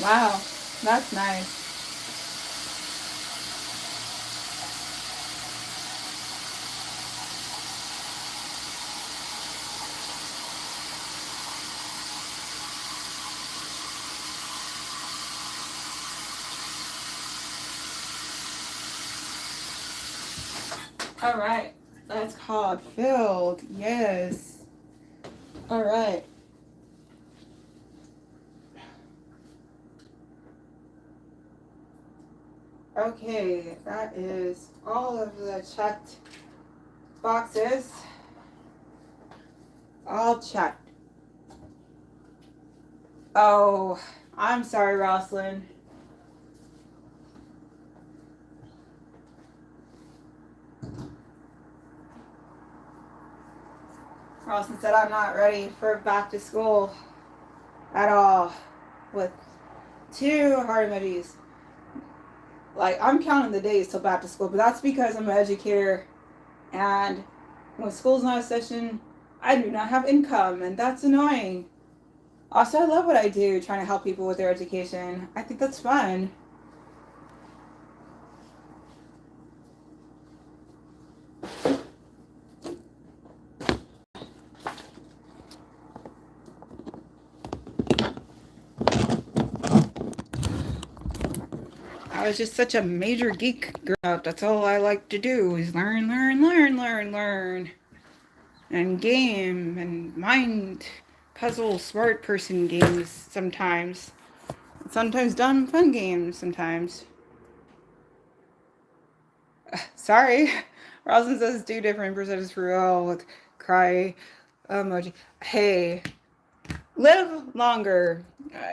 Wow, that's nice. All right, that's called filled. Yes. All right. Okay, that is all of the checked boxes. All checked. Oh, I'm sorry, Rosalind. Rosalind said I'm not ready for back to school at all with 2 heart emojis. Like, I'm counting the days till back to school, but that's because I'm an educator, and when school's not a session, I do not have income, and that's annoying. Also, I love what I do, trying to help people with their education. I think that's fun. I was just such a major geek growing up. That's all I like to do is learn, learn, learn, learn, learn. And game and mind puzzle smart person games sometimes. Sometimes dumb fun games sometimes. Sorry. Roslyn says 2 different percentages for all with cry emoji. Hey, live longer.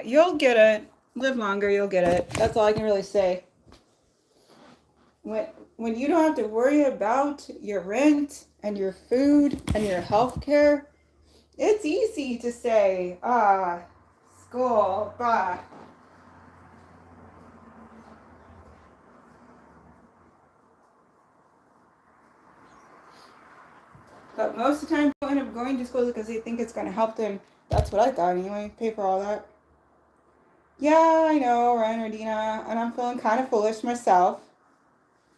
You'll get it. Live longer, you'll get it. That's all I can really say. When you don't have to worry about your rent and your food and your health care, it's easy to say, school, bye. But most of the time, people end up going to school because they think it's going to help them. That's what I thought anyway. Pay for all that. Yeah, I know, Ryan or Dina. And I'm feeling kind of foolish myself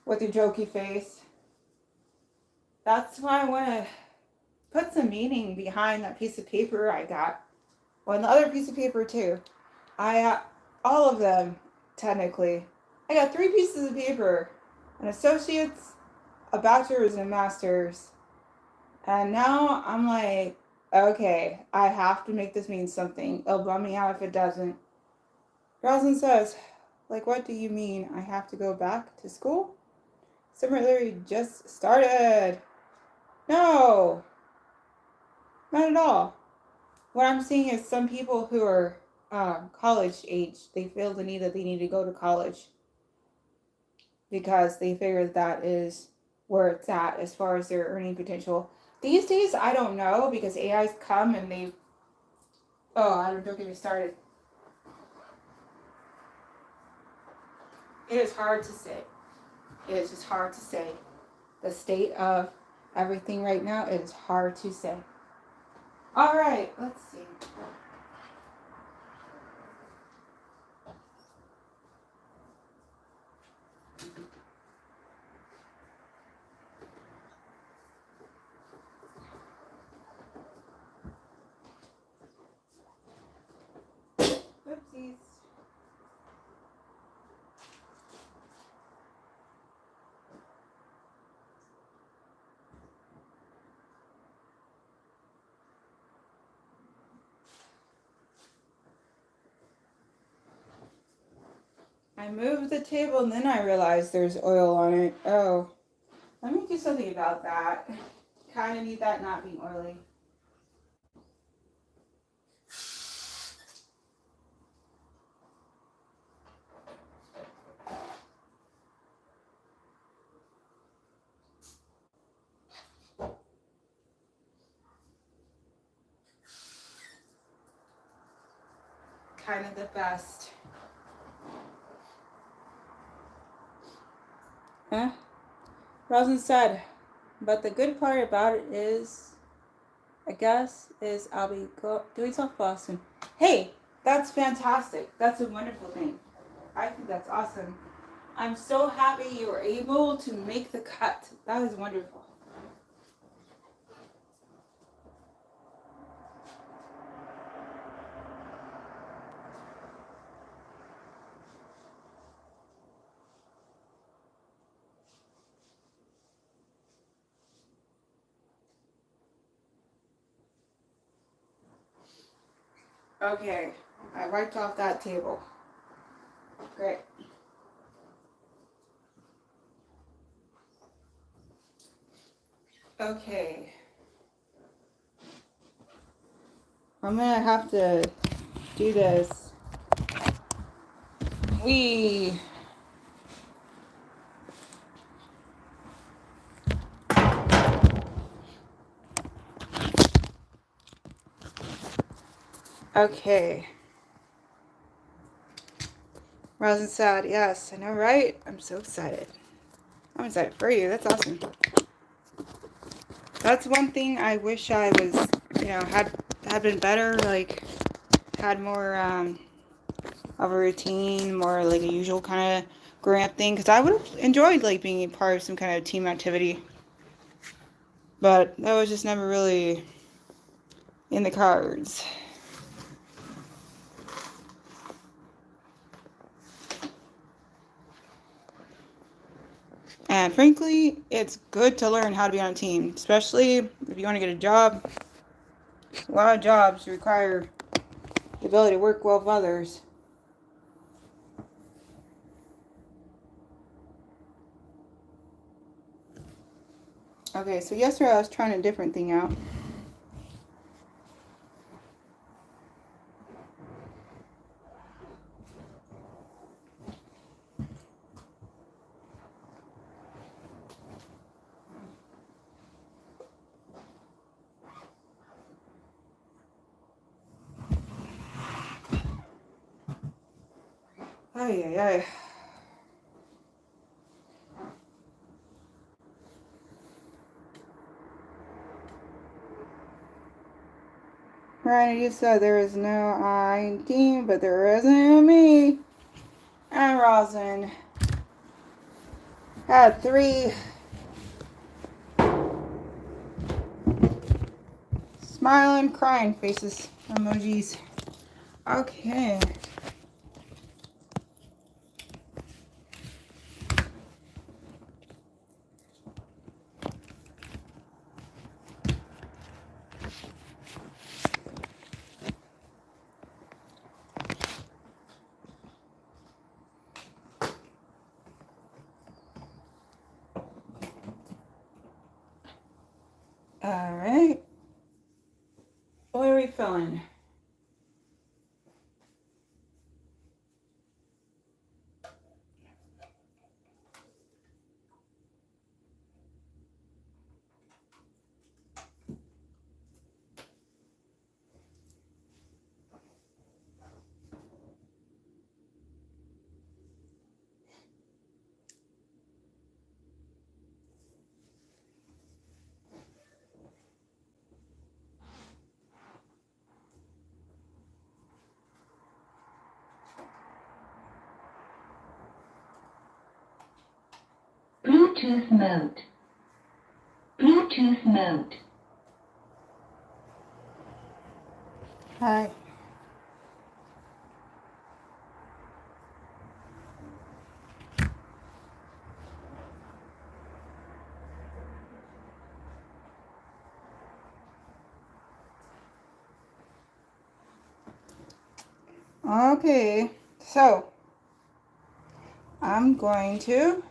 with your jokey face. That's why I want to put some meaning behind that piece of paper I got. Well, and the other piece of paper too. All of them, technically. I got 3 pieces of paper. An associate's, a bachelor's, and a master's. And now I'm like, okay, I have to make this mean something. It'll bum me out if it doesn't. Rosalind says, like, what do you mean I have to go back to school? Summer literally just started. No, not at all. What I'm seeing is some people who are college age, they feel the need that they need to go to college because they figure that is where it's at as far as their earning potential. These days, I don't know because AI's come and they've. Oh, don't get me started. It is hard to say. It is just hard to say. The state of everything right now, it is hard to say. All right, let's see. Oopsies. I moved the table and then I realized there's oil on it. Oh, let me do something about that. Kind of need that not being oily. Kind of the best. Huh? Rosin said, but the good part about it is, I guess, is I'll be doing softball soon. Hey, that's fantastic. That's a wonderful thing. I think that's awesome. I'm so happy you were able to make the cut. That is wonderful. Okay, I wiped off that table. Great. Okay. I'm gonna have to do this. Okay. Rosin said, yes, I know, right? I'm so excited. I'm excited for you. That's awesome. That's one thing I wish I was, had been better, like, had more, of a routine, more like a usual kind of growing up thing, because I would have enjoyed, like, being a part of some kind of team activity. But that was just never really in the cards. And frankly, it's good to learn how to be on a team, especially if you want to get a job. A lot of jobs require the ability to work well with others. Okay, so yesterday I was trying a different thing out. Ay, ay, ay. Ryan, you said there is no I in team, but there isn't me. And Rosin had 3 smiling, crying faces emojis. Okay. All right. What are we feeling? Bluetooth mode. Bluetooth mode. Hi. Okay, so I'm going to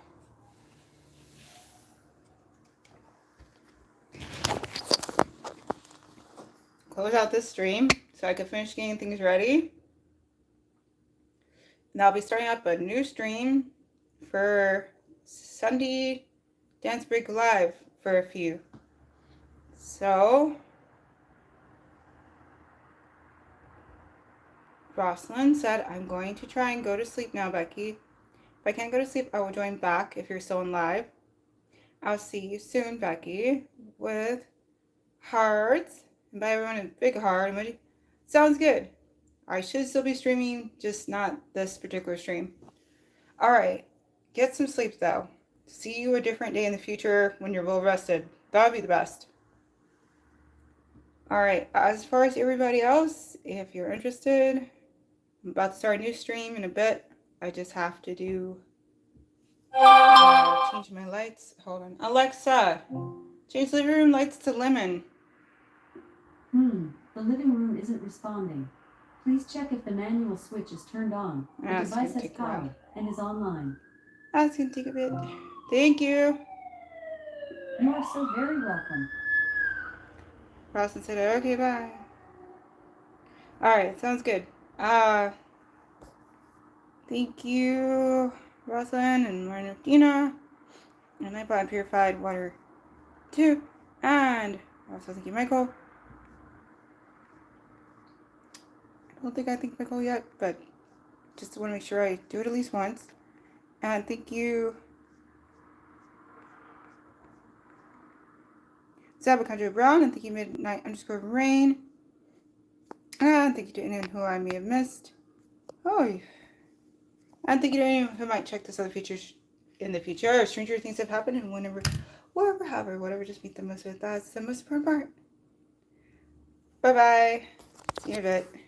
close out this stream so I can finish getting things ready. And I'll be starting up a new stream for Sunday Dance Break Live for a few. So, Rosalind said, I'm going to try and go to sleep now, Becky. If I can't go to sleep, I will join back if you're still in live. I'll see you soon, Becky, with hearts. And by everyone, a big heart emoji. Sounds good. I should still be streaming, just not this particular stream. Alright, get some sleep though. See you a different day in the future when you're well rested. That would be the best. Alright, as far as everybody else, if you're interested, I'm about to start a new stream in a bit. I just have to do change my lights. Hold on. Alexa, change living room lights to lemon. The living room isn't responding. Please check if the manual switch is turned on. The device has power and is online. That's gonna take a bit. Thank you. You are so very welcome. Rosalind said, okay, bye. Alright, sounds good. Thank you, Rosalind and Martina. And I bought purified water too. And also thank you, Michael. I don't think I thanked Michael yet, but just want to make sure I do it at least once. And thank you. Zabakandra Brown, and thank you midnight_rain. And thank you to anyone who I may have missed. Oh, and thank you to anyone who might check this other features in the future. Or stranger things have happened, and whenever, wherever, however, whatever, just meet the most with. That's the most important part. Bye bye. See you in a bit.